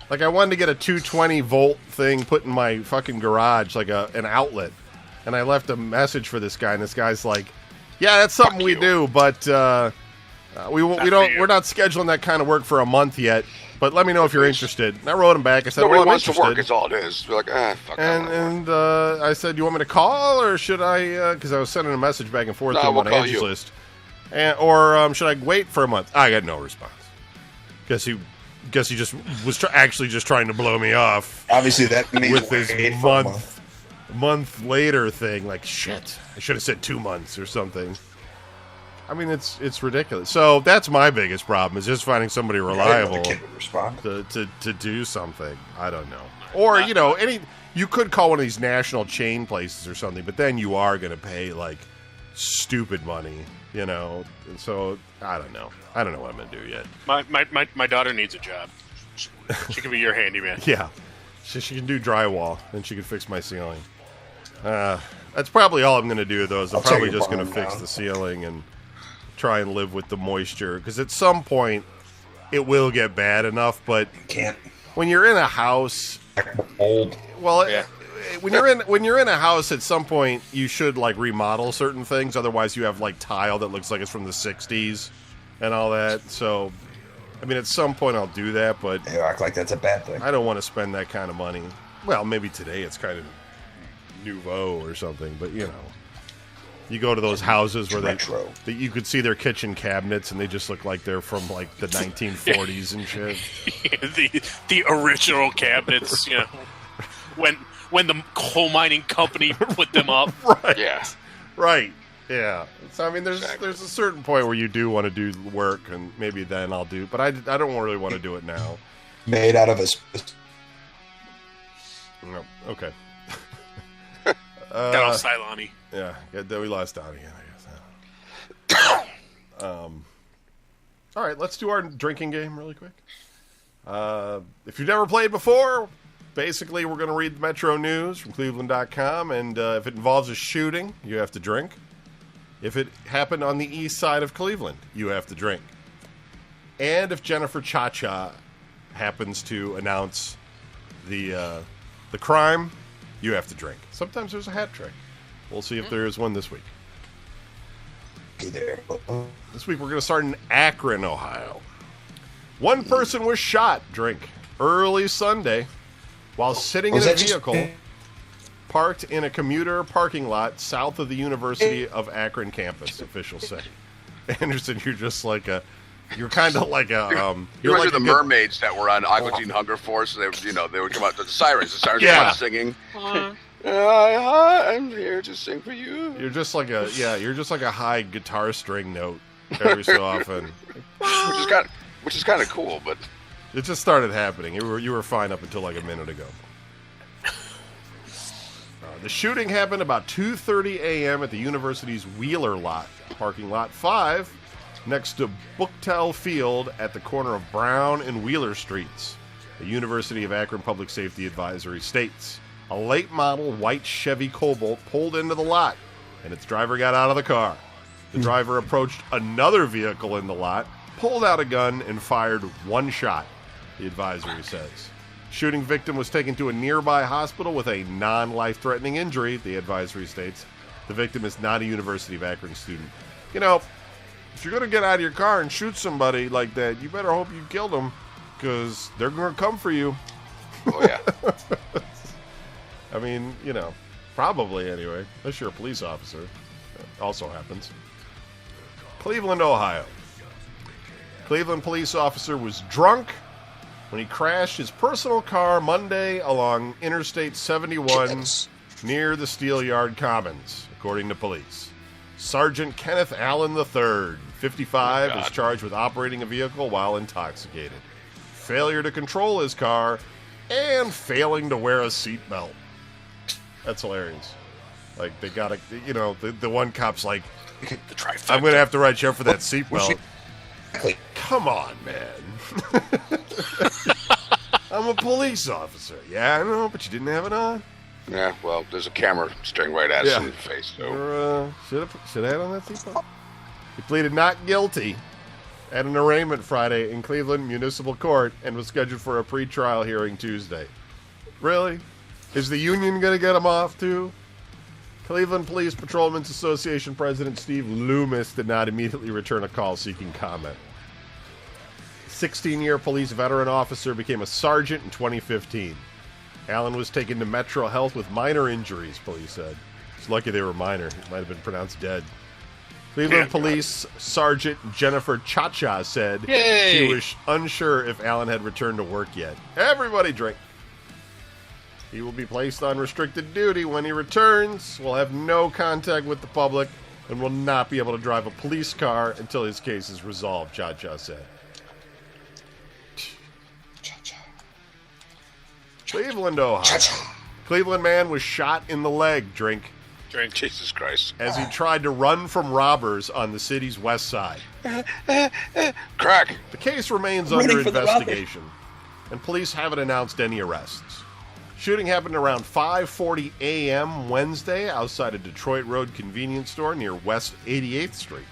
Like, I wanted to get a 220-volt thing put in my fucking garage, like an outlet. And I left a message for this guy, and this guy's like, yeah, that's something we do, but we're not scheduling that kind of work for a month yet. But let me know if you're interested. And I wrote him back. I said, Nobody well, I'm wants interested. to work. It's all it is. We're like, fuck. And I said, you want me to call, or should I? Because I was sending a message back and forth to him on Angie's List. Or should I wait for a month? I got no response. Guess he just was actually just trying to blow me off. Obviously, that means with this month later thing. Like, shit, I should have said 2 months or something. I mean, it's ridiculous. So that's my biggest problem, is just finding somebody reliable to do something. I don't know. Or, you could call one of these national chain places or something, but then you are going to pay, like, stupid money, And so, I don't know. I don't know what I'm going to do yet. My daughter needs a job. She can be your handyman. Yeah. She can do drywall, and she can fix my ceiling. That's probably all I'm going to do, though, is I'm probably just going to fix the ceiling and try and live with the moisture, because at some point it will get bad enough. But when you're in a house, old. Well, yeah. When you're in a house, at some point you should like remodel certain things. Otherwise, you have like tile that looks like it's from the '60s and all that. So, I mean, at some point I'll do that, but you act like that's a bad thing. I don't want to spend that kind of money. Well, maybe today it's kind of nouveau or something, but you go to those houses where you could see their kitchen cabinets, and they just look like they're from like the 1940s and shit. the original cabinets, when the coal mining company put them up. Right. Yeah. Right. Yeah. So I mean, there's a certain point where you do want to do work, and maybe then I'll do. But I don't really want to do it now. Made out of a. No. Okay. Got all Cylon-y. Yeah, we lost Don again, I guess. All right, let's do our drinking game really quick. If you've never played before, basically we're going to read the Metro News from Cleveland.com, and if it involves a shooting, you have to drink. If it happened on the east side of Cleveland, you have to drink. And if Jennifer Cha-Cha happens to announce the crime, you have to drink. Sometimes there's a hat trick. We'll see if there is one this week. This week we're going to start in Akron, Ohio. One person was shot, drink, early Sunday while sitting in a vehicle parked in a commuter parking lot south of the University of Akron campus, officials say. Anderson, you're just like you're kind of like a you're like the mermaids that were on Aqua Teen Hunger Force. They would come out the sirens. The sirens come out singing. I'm here to sing for you. You're just like a high guitar string note every so often, which is kind of cool. But it just started happening. You were fine up until like a minute ago. The shooting happened about 2:30 a.m. at the university's Wheeler lot, parking lot 5, next to Booktel Field at the corner of Brown and Wheeler Streets. The University of Akron Public Safety Advisory states a late model white Chevy Cobalt pulled into the lot, and its driver got out of the car. The driver approached another vehicle in the lot, pulled out a gun, and fired one shot, the advisory says. Shooting victim was taken to a nearby hospital with a non-life-threatening injury, the advisory states. The victim is not a University of Akron student. If you're going to get out of your car and shoot somebody like that, you better hope you killed them, because they're going to come for you. Oh, yeah. I mean, probably anyway, unless you're a police officer. That also happens. Cleveland, Ohio. Cleveland police officer was drunk when he crashed his personal car Monday along Interstate 71 near the Steelyard Commons, according to police. Sergeant Kenneth Allen III, 55, is charged with operating a vehicle while intoxicated, failure to control his car, and failing to wear a seatbelt. That's hilarious. Like, they gotta, the one cop's like, I'm gonna have to write you up for that seatbelt. Come on, man. I'm a police officer. Yeah, I know, but you didn't have it on. Yeah, well, there's a camera staring right at us in the face. So. Should have had on that seatbelt. He pleaded not guilty at an arraignment Friday in Cleveland Municipal Court and was scheduled for a pretrial hearing Tuesday. Really? Is the union going to get him off, too? Cleveland Police Patrolmen's Association President Steve Loomis did not immediately return a call seeking comment. 16-year police veteran officer became a sergeant in 2015. Allen was taken to Metro Health with minor injuries, police said. It's lucky they were minor. He might have been pronounced dead. Cleveland Police Sergeant Jennifer Chacha said she was unsure if Allen had returned to work yet. Everybody drink. He will be placed on restricted duty when he returns, will have no contact with the public, and will not be able to drive a police car until his case is resolved, Chacha said. Cleveland, Ohio. Cleveland man was shot in the leg, drink. Jesus Christ. As he tried to run from robbers on the city's west side. Crack. The case remains under investigation, and police haven't announced any arrests. Shooting happened around 5:40 a.m. Wednesday outside a Detroit Road convenience store near West 88th Street,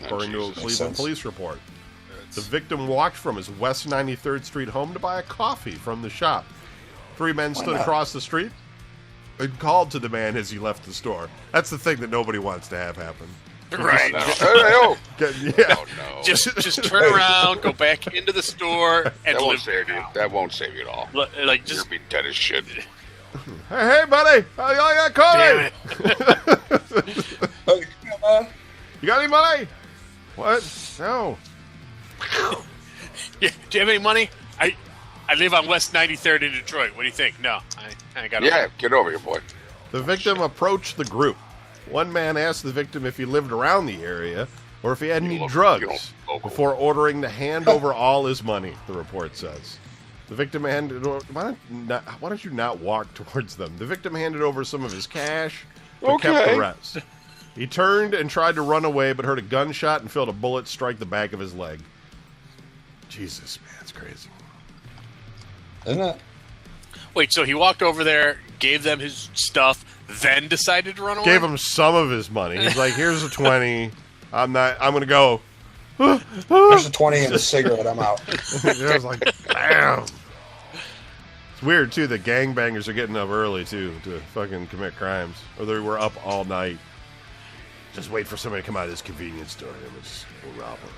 according to a Cleveland police report. The victim walked from his West 93rd Street home to buy a coffee from the shop. Three men stood across the street and called to the man as he left the store. That's the thing that nobody wants to have happen. Right. Oh, no. Just turn around, go back into the store, and that won't save you. That won't save you at all. Like just you'll be dead as shit. Hey, buddy! I got coffee. You got any money? What? No. Yeah, do you have any money? I live on West 93rd in Detroit. What do you think? No, I ain't got it. Yeah, get over here, boy. The victim approached the group. One man asked the victim if he lived around the area or if he had any drugs before ordering to hand over all his money, the report says. The victim handed over... Why don't you not walk towards them? The victim handed over some of his cash, but kept the rest. He turned and tried to run away, but heard a gunshot and felt a bullet strike the back of his leg. Jesus, man, it's crazy. Isn't it? Wait, so he walked over there, gave them his stuff, then decided to run away? Gave him some of his money. He's like, here's a 20. I'm going to go. There's a 20 and a cigarette. I'm out. I was like, damn. It's weird, too, that gangbangers are getting up early, too, to fucking commit crimes. Or they were up all night. Just wait for somebody to come out of this convenience store and we'll rob them.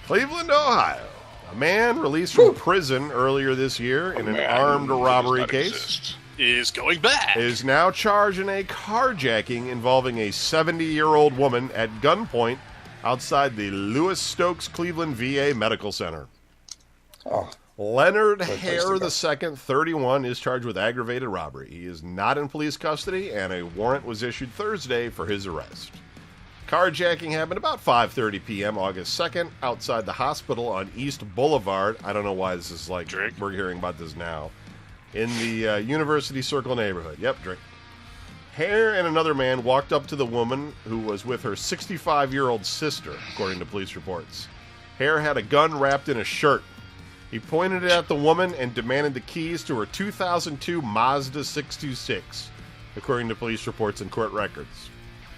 Cleveland, Ohio. A man released from prison earlier this year in an armed robbery case is going back. Is now charged in a carjacking involving a 70-year-old woman at gunpoint outside the Lewis Stokes Cleveland VA Medical Center. Oh. Leonard Hare II, 31, is charged with aggravated robbery. He is not in police custody, and a warrant was issued Thursday for his arrest. Carjacking happened about 5:30 p.m. August 2nd outside the hospital on East Boulevard. I don't know why this is like we're hearing about this now. In the University Circle neighborhood. Yep, drink. Hare and another man walked up to the woman who was with her 65-year-old sister, according to police reports. Hare had a gun wrapped in a shirt. He pointed it at the woman and demanded the keys to her 2002 Mazda 626, according to police reports and court records.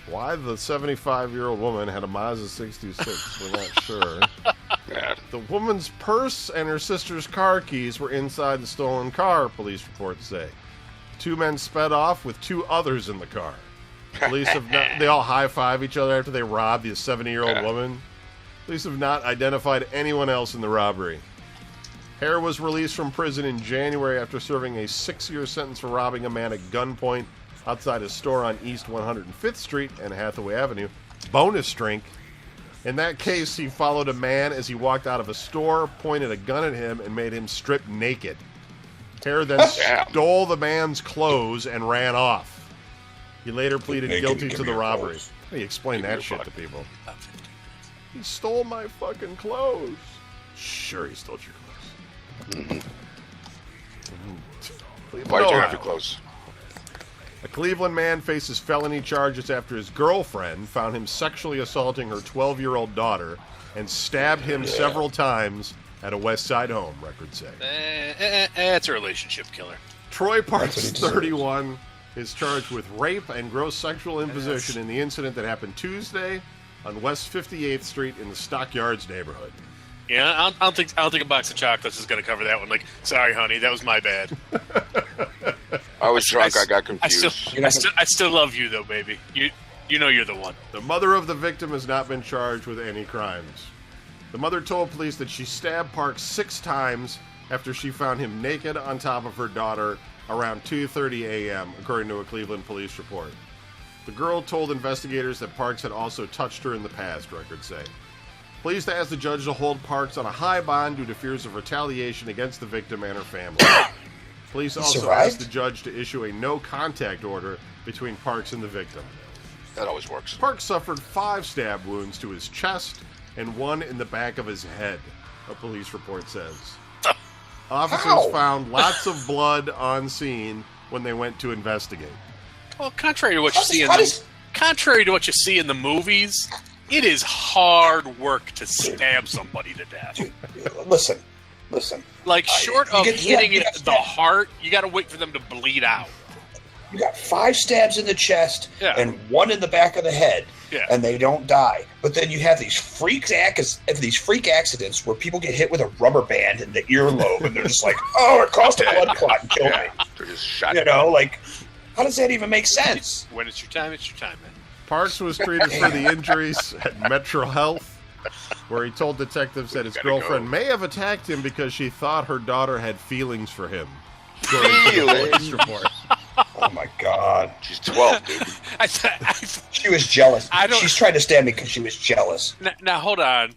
Why the 75-year-old woman had a Mazda 626, we're not sure. The woman's purse and her sister's car keys were inside the stolen car, police reports say. Two men sped off with two others in the car. Police have not, they all high-five each other after they robbed the 70-year-old woman. Police have not identified anyone else in the robbery. Hare was released from prison in January after serving a 6-year sentence for robbing a man at gunpoint outside a store on East 105th Street and Hathaway Avenue. Bonus drink. In that case, he followed a man as he walked out of a store, pointed a gun at him, and made him strip naked. Hare then stole the man's clothes and ran off. He later pleaded guilty to the robbery. He explained that shit to people. He stole my fucking clothes. Sure, he stole your clothes. Why did you have your clothes? A Cleveland man faces felony charges after his girlfriend found him sexually assaulting her 12-year-old daughter and stabbed him several times at a West Side home, records say. It's a relationship killer. Troy Parks, 31, is charged with rape and gross sexual imposition in the incident that happened Tuesday on West 58th Street in the Stockyards neighborhood. Yeah, I don't think a box of chocolates is going to cover that one. Like, sorry, honey, that was my bad. I was drunk. I got confused. I still love you, though, baby. You know you're the one. The mother of the victim has not been charged with any crimes. The mother told police that she stabbed Parks 6 times after she found him naked on top of her daughter around 2:30 a.m., according to a Cleveland police report. The girl told investigators that Parks had also touched her in the past, records say. Police asked the judge to hold Parks on a high bond due to fears of retaliation against the victim and her family. Police also asked the judge to issue a no-contact order between Parks and the victim. That always works. Parks suffered 5 stab wounds to his chest and 1 in the back of his head, a police report says. Officers found lots of blood on scene when they went to investigate. Well, contrary to what you see in the movies, it is hard work to stab somebody to death. Dude, listen. Like, short of hitting it the heart, you got to wait for them to bleed out. You got 5 stabs in the chest and 1 in the back of the head, and they don't die. But then you have these freak accidents where people get hit with a rubber band in the earlobe, and they're just like, "Oh, it caused a blood clot and killed me." They're just shot. Like, how does that even make sense? When it's your time, man. Parks was treated for the injuries at Metro Health, where he told detectives that his girlfriend may have attacked him because she thought her daughter had feelings for him. Feelings? Oh my God. She's 12, dude. She was jealous. She's trying to stab me because she was jealous. Now hold on.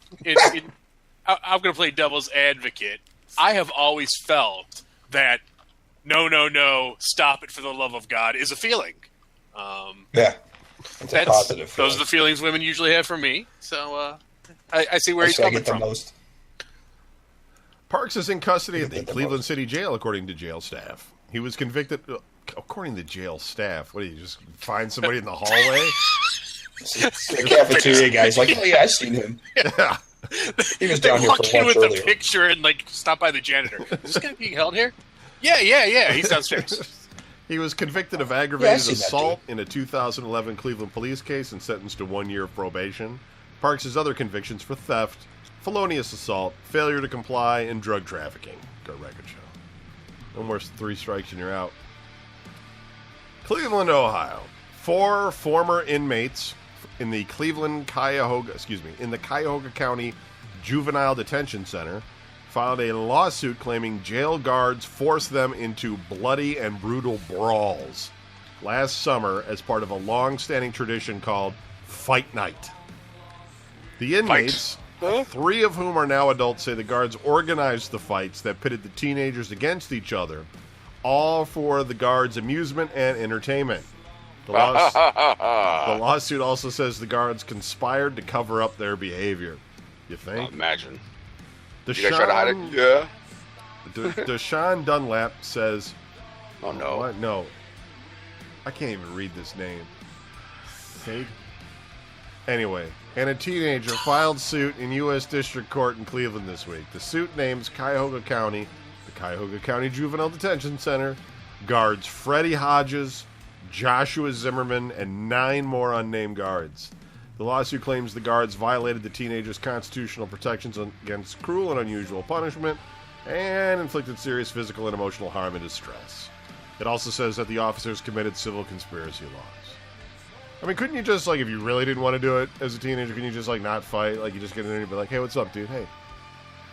I'm going to play devil's advocate. I have always felt that no, stop it for the love of God is a feeling. Yeah. It's a positive feeling. Those are the feelings women usually have for me. So I see where he's coming from. Parks is in custody at the Cleveland City Jail, according to jail staff. He was convicted. According to jail staff, what do you just find somebody in the hallway? The cafeteria guy's like, oh yeah, I've seen him. Yeah. He was down here for lunch with earlier. A picture and stop by the janitor. Is this guy being held here? Yeah. He's downstairs. He was convicted of aggravated assault in a 2011 Cleveland police case and sentenced to 1 year of probation. Parks' other convictions for theft, felonious assault, failure to comply, and drug trafficking. Go record show. No more 3 strikes and you're out. Cleveland, Ohio. 4 former inmates in the Cuyahoga County Juvenile Detention Center filed a lawsuit claiming jail guards forced them into bloody and brutal brawls last summer as part of a long-standing tradition called Fight Night. The inmates, 3 of whom are now adults, say the guards organized the fights that pitted the teenagers against each other, all for the guards' amusement and entertainment. The lawsuit also says the guards conspired to cover up their behavior. You think? Imagine. You guys try to hide it? Yeah. Deshaun Dunlap says... Oh, no. What? No. I can't even read this name. Okay. Anyway, and a teenager filed suit in U.S. District Court in Cleveland this week. The suit names Cuyahoga County, the Cuyahoga County Juvenile Detention Center, guards Freddie Hodges, Joshua Zimmerman, and 9 more unnamed guards. The lawsuit claims the guards violated the teenagers' constitutional protections against cruel and unusual punishment and inflicted serious physical and emotional harm and distress. It also says that the officers committed civil conspiracy laws. I mean, couldn't you just, if you really didn't want to do it as a teenager, couldn't you just, not fight? You just get in there and be like, hey, what's up, dude? Hey.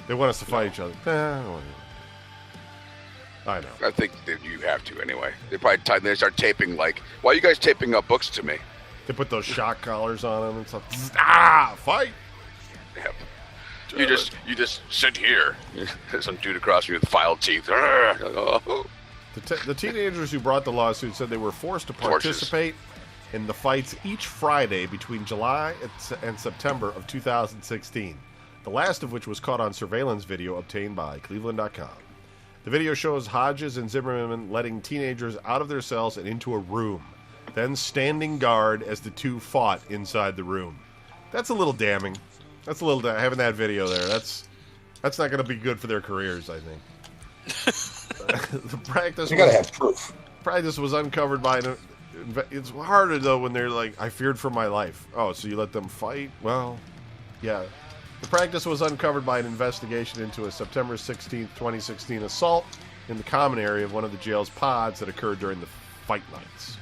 They want us to fight each other. I don't want to. I know. I think that you have to anyway. They start taping, why are you guys taping up books to me? They put those shock collars on them and stuff. Fight! Yep. You just sit here. There's some dude across from you with filed teeth. Oh. The teenagers who brought the lawsuit said they were forced to participate in the fights each Friday between July and September of 2016, the last of which was caught on surveillance video obtained by Cleveland.com. The video shows Hodges and Zimmerman letting teenagers out of their cells and into a room, then standing guard as the two fought inside the room. That's a little damning. That's a little having that video there. That's not going to be good for their careers, I think. The practice. You got to have proof. Practice was uncovered by. It's harder though when they're like, "I feared for my life." Oh, so you let them fight? Well, yeah. The practice was uncovered by an investigation into a September 16th, 2016 assault in the common area of one of the jail's pods that occurred during the fight nights.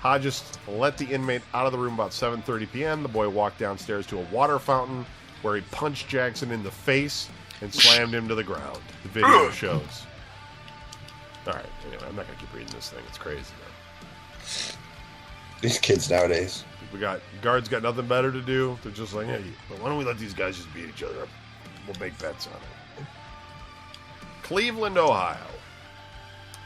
Hodges let the inmate out of the room about 7:30 p.m. The boy walked downstairs to a water fountain where he punched Jackson in the face and slammed him to the ground. The video shows. All right, anyway, I'm not going to keep reading this thing. It's crazy, though. These kids nowadays. Guards got nothing better to do. They're just like, hey, why don't we let these guys just beat each other up? We'll make bets on it. Cleveland, Ohio.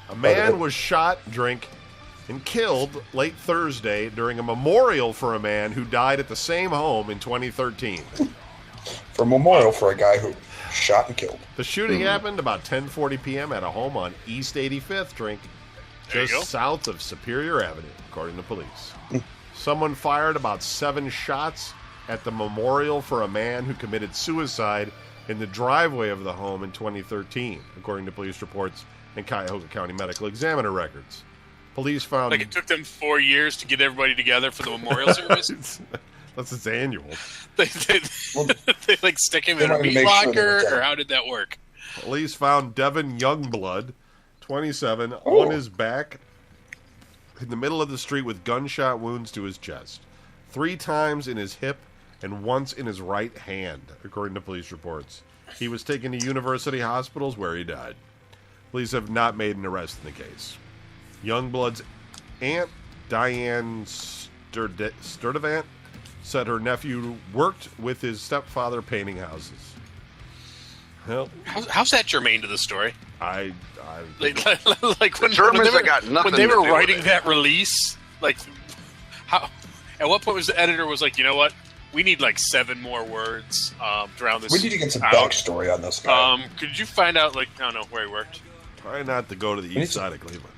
A man was shot, and killed late Thursday during a memorial for a man who died at the same home in 2013. For a memorial for a guy who shot and killed. The shooting happened about 10:40 p.m. at a home on East 85th, just south of Superior Avenue, according to police. Someone fired about 7 shots at the memorial for a man who committed suicide in the driveway of the home in 2013, according to police reports and Cuyahoga County Medical Examiner records. Police found... Like it took them 4 years to get everybody together for the memorial service? That's its annual. They like stick him in a meat locker, or how did that work? Police found Devin Youngblood, 27, on his back in the middle of the street with gunshot wounds to his chest, 3 times in his hip and once in his right hand, according to police reports. He was taken to university hospitals where he died. Police have not made an arrest in the case. Youngblood's aunt, Diane Sturdivant, said her nephew worked with his stepfather painting houses. Well, how's that germane to the story? Like when they were writing that release, like how? At what point was the editor was like, you know what? We need like 7 more words to round this. We need to get some backstory on this guy. Could you find out, like, I don't know where he worked? Try not to go to the east side of Cleveland.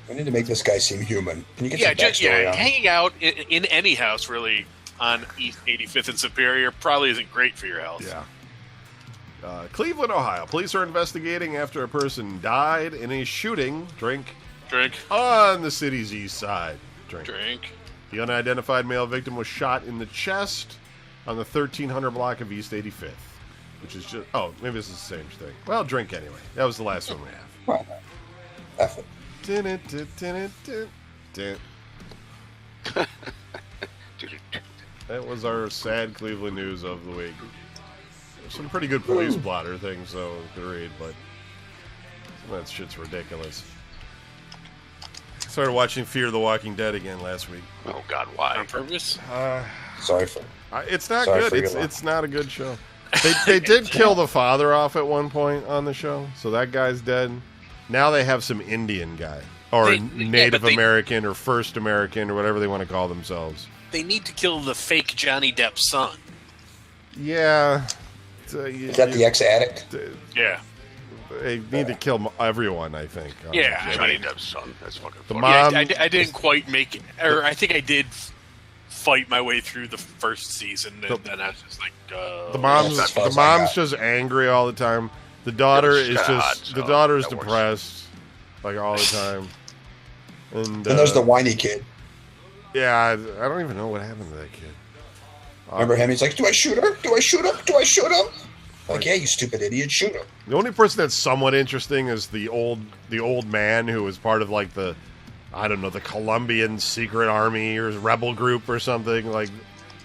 We need to make this guy seem human. Can you get some backstory on him? Hanging out in any house really on East 85th and Superior probably isn't great for your health. Yeah. Cleveland, Ohio. Police are investigating after a person died in a shooting, drink, on the city's east side. Drink. The unidentified male victim was shot in the chest on the 1300 block of East 85th, which is just... Oh, maybe this is the same thing. Well, drink anyway. That was the last one we have. Well, F it. That was our sad Cleveland news of the week. Some pretty good police blotter things, though, to read, but some of that shit's ridiculous. Started watching Fear the Walking Dead again last week. Oh, God, why? On purpose? Sorry for... It's not good. It's not a good show. They did kill the father off at one point on the show, so that guy's dead. Now they have some Indian guy, or Native American, or First American, or whatever they want to call themselves. They need to kill the fake Johnny Depp's son. Yeah. Is that the ex-addict? Yeah. They need to kill everyone, I think. Yeah. Johnny Depp's son. That's fucking funny. Mom, I didn't quite make it, or I think I did fight my way through the first season, and then I was just like, the mom's just angry all the time. The daughter is depressed, like all the time. And there's the whiny kid. Yeah, I don't even know what happened to that kid. Remember him? He's like, do I shoot her? Do I shoot him? Do I shoot him? Like, yeah, you stupid idiot, shoot him. The only person that's somewhat interesting is the old man who was part of like the Colombian secret army or rebel group or something. Like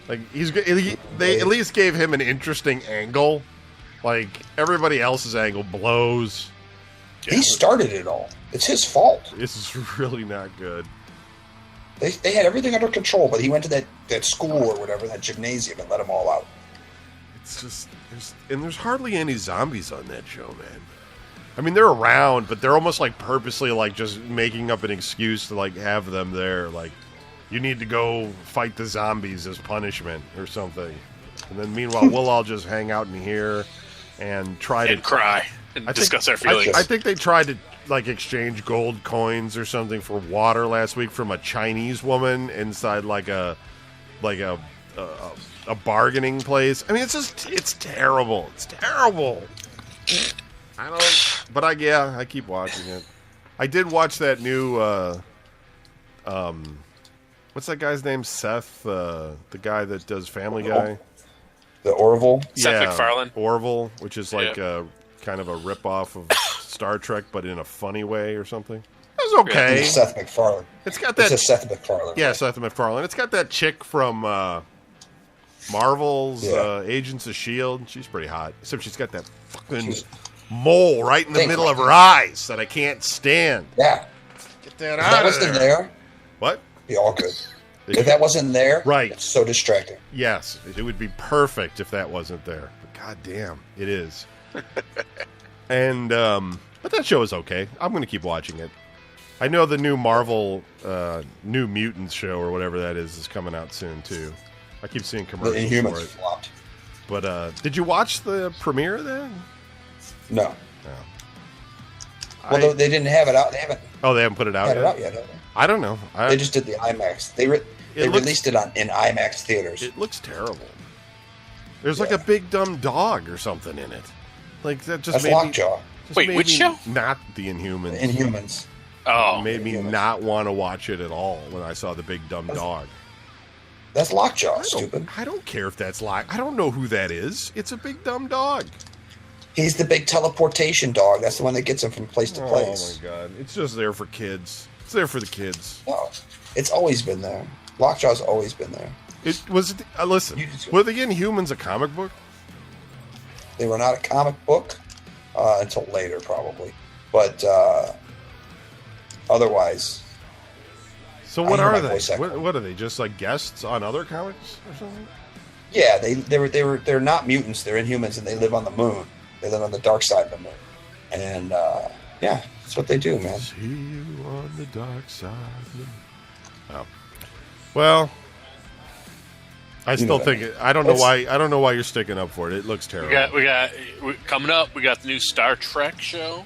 they at least gave him an interesting angle. Like everybody else's angle blows. He started it all. It's his fault. This is really not good. They had everything under control, but he went to that school or whatever, that gymnasium, and let them all out. It's just there's hardly any zombies on that show, man. I mean, they're around, but they're almost like purposely like just making up an excuse to like have them there. Like, you need to go fight the zombies as punishment or something. And then meanwhile, we'll all just hang out in here and try to cry. and discuss our feelings. I think they tried to like exchange gold coins or something for water last week from a Chinese woman inside like a bargaining place. I mean, it's terrible. It's terrible. I keep watching it. I did watch that new what's that guy's name? Seth, the guy that does Family Guy. The Orville? Seth MacFarlane. Orville, which is like a kind of a ripoff of Star Trek, but in a funny way or something. It was okay. It's Seth MacFarlane. It's got that. It's Seth MacFarlane. Yeah, Seth MacFarlane. It's got that chick from Marvel's Agents of S.H.I.E.L.D. She's pretty hot. Except she's got that fucking mole right in the middle of her eyes that I can't stand. Yeah. Get that If out that of wasn't there. there, What? be all good. If that wasn't there, Right. it's so distracting. Yes, it would be perfect if that wasn't there. But goddamn, it is. And but that show is okay. I'm going to keep watching it. I know the new Marvel New Mutants show or whatever that is coming out soon too. I keep seeing The commercials Inhumans for it. flopped. But did you watch the premiere of that? No. No. Well, they didn't have it out. They haven't They haven't put it out had yet. it out yet, have they? I don't know. They just did the IMAX. They released it in IMAX theaters. It looks terrible. There's like a big dumb dog or something in it. Like that just That's made Lockjaw. Wait, made which me show? Not the Inhumans. Inhumans. Oh, It made me Inhumans. not want to watch it at all when I saw the big dumb dog. That's Lockjaw, stupid. I don't care if that's I don't know who that is. It's a big dumb dog. He's the big teleportation dog. That's the one that gets him from place to place. Oh my god! It's just there for kids. It's there for the kids. No, it's always been there. Lockjaw's always been there. It was. Listen, were the Inhumans a comic book? They were not a comic book until later, probably. But otherwise, So what I hear are my they? voice echo. What are they? Just like guests on other comics or something? yeah, they're not mutants. They're Inhumans, and they live on the moon. They live on the dark side of the moon, and yeah, that's what they do, man. See you on the dark side. Oh. Well, I still think it. I don't know why. I don't know why you're sticking up for it. It looks terrible. coming up. We got the new Star Trek show.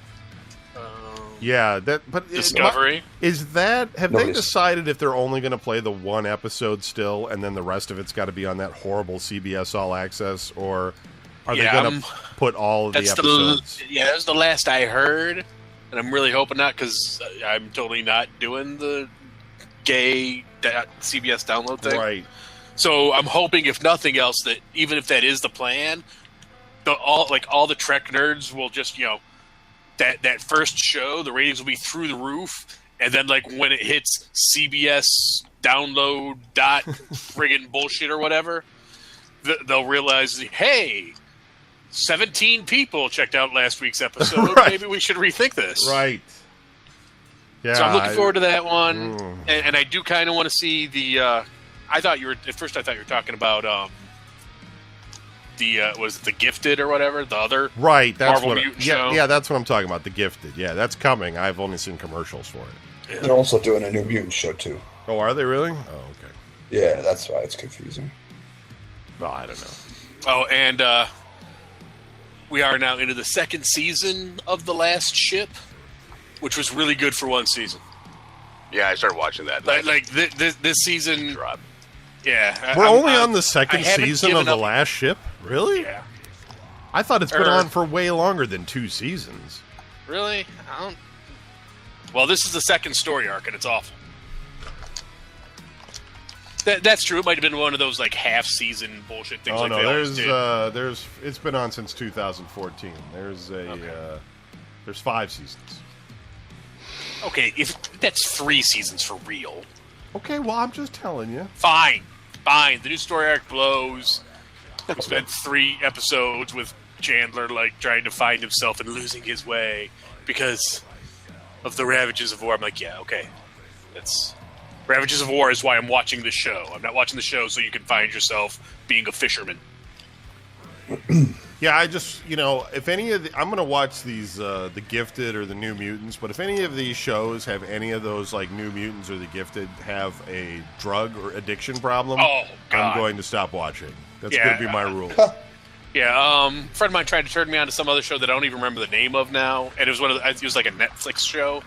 Yeah, but Discovery. Is that? Have they Nobody's- decided if they're only going to play the one episode still, and then the rest of it's got to be on that horrible CBS All Access, or are they going to put all of the episodes? That's the last I heard, and I'm really hoping not because I'm totally not doing the gay CBS download thing. Right. So I'm hoping, if nothing else, that even if that is the plan, all the Trek nerds will just that first show, the ratings will be through the roof, and then like when it hits CBS download dot friggin' bullshit or whatever, they'll realize, hey, 17 people checked out last week's episode. Right. Maybe we should rethink this. Right. Yeah. So I'm looking forward to that one, and I do kind of want to see the. I thought you were talking about was it The Gifted or whatever, the other Right. That's Marvel what. Mutant show. Yeah, that's what I'm talking about. The Gifted. Yeah, that's coming. I've only seen commercials for it. They're also doing a new mutant show too. Oh, are they really? Oh, okay. Yeah, that's why it's confusing. Well, I don't know. Oh, and we are now into the second season of The Last Ship, which was really good for one season. Yeah, I started watching that. This season, Drop. yeah. We're only on the I second haven't season given of The up- Last Ship? Really? Yeah. I thought it's been on for way longer than 2 seasons. Really? Well, this is the second story arc, and it's awful. That's true. It might have been one of those like half-season bullshit things. Oh like no, they always do. there's it's been on since 2014. There's there's 5 seasons. Okay, if that's 3 seasons for real, Okay, well I'm just telling you. fine. The new story arc blows. We spent 3 episodes with Chandler like trying to find himself and losing his way because of the ravages of war. I'm like, yeah, okay, that's ravages of war is why I'm watching this show. I'm not watching the show so you can find yourself being a fisherman. Yeah, I just if any of I'm gonna watch these The Gifted or the New Mutants, but if any of these shows have any of those like New Mutants or The Gifted have a drug or addiction problem, Oh, God. I'm going to stop watching. That's Yeah. going to be my rule. Yeah, a friend of mine tried to turn me on to some other show that I don't even remember the name of now, and it was like a Netflix show.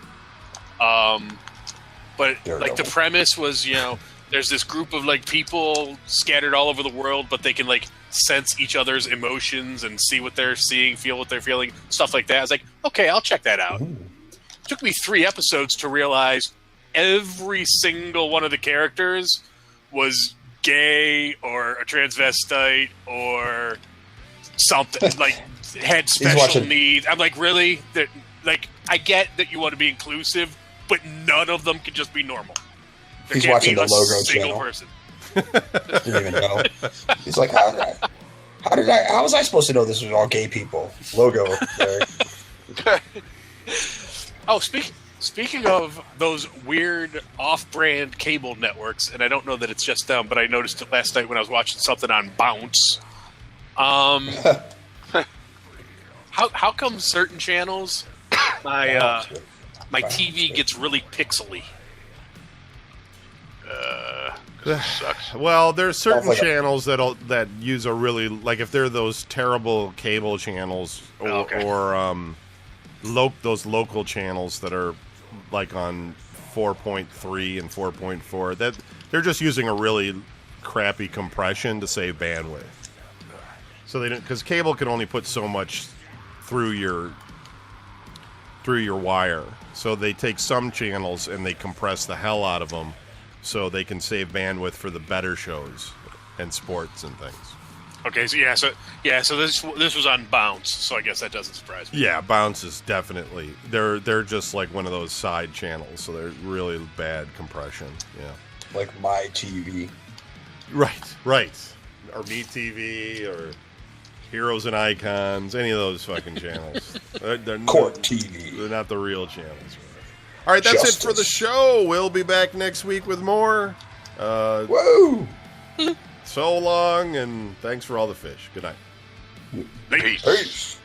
But like the premise was, there's this group of like people scattered all over the world, but they can like sense each other's emotions and see what they're seeing, feel what they're feeling, stuff like that. I was like, okay, I'll check that out. Ooh. It took me 3 episodes to realize every single one of the characters was gay or a transvestite or something, like had special needs. I'm like, really? Like, I get that you want to be inclusive, but none of them can just be normal. There He's watching the Logo channel. Person. Didn't even know. He's like, how was I supposed to know this was all gay people? Logo there. Oh, speaking of those weird off-brand cable networks, and I don't know that it's just them, but I noticed it last night when I was watching something on Bounce. How come certain channels my TV gets really pixely? Sucks. Well, there's certain channels that use a really, like, if they're those terrible cable channels or those local channels that are like on 4.3 and 4.4, that they're just using a really crappy compression to save bandwidth. So they don't, because cable can only put so much through your wire. So they take some channels and they compress the hell out of them, so they can save bandwidth for the better shows and sports and things. Okay, so this was on Bounce, so I guess that doesn't surprise me. Yeah, Bounce is definitely they're just like one of those side channels, so they're really bad compression. Yeah, like My TV. Right, or Me TV, or Heroes and Icons, any of those fucking channels. they're Court TV. They're not the real channels. All right, that's it for the show. We'll be back next week with more. Whoa! So long, and thanks for all the fish. Good night. Peace. Peace.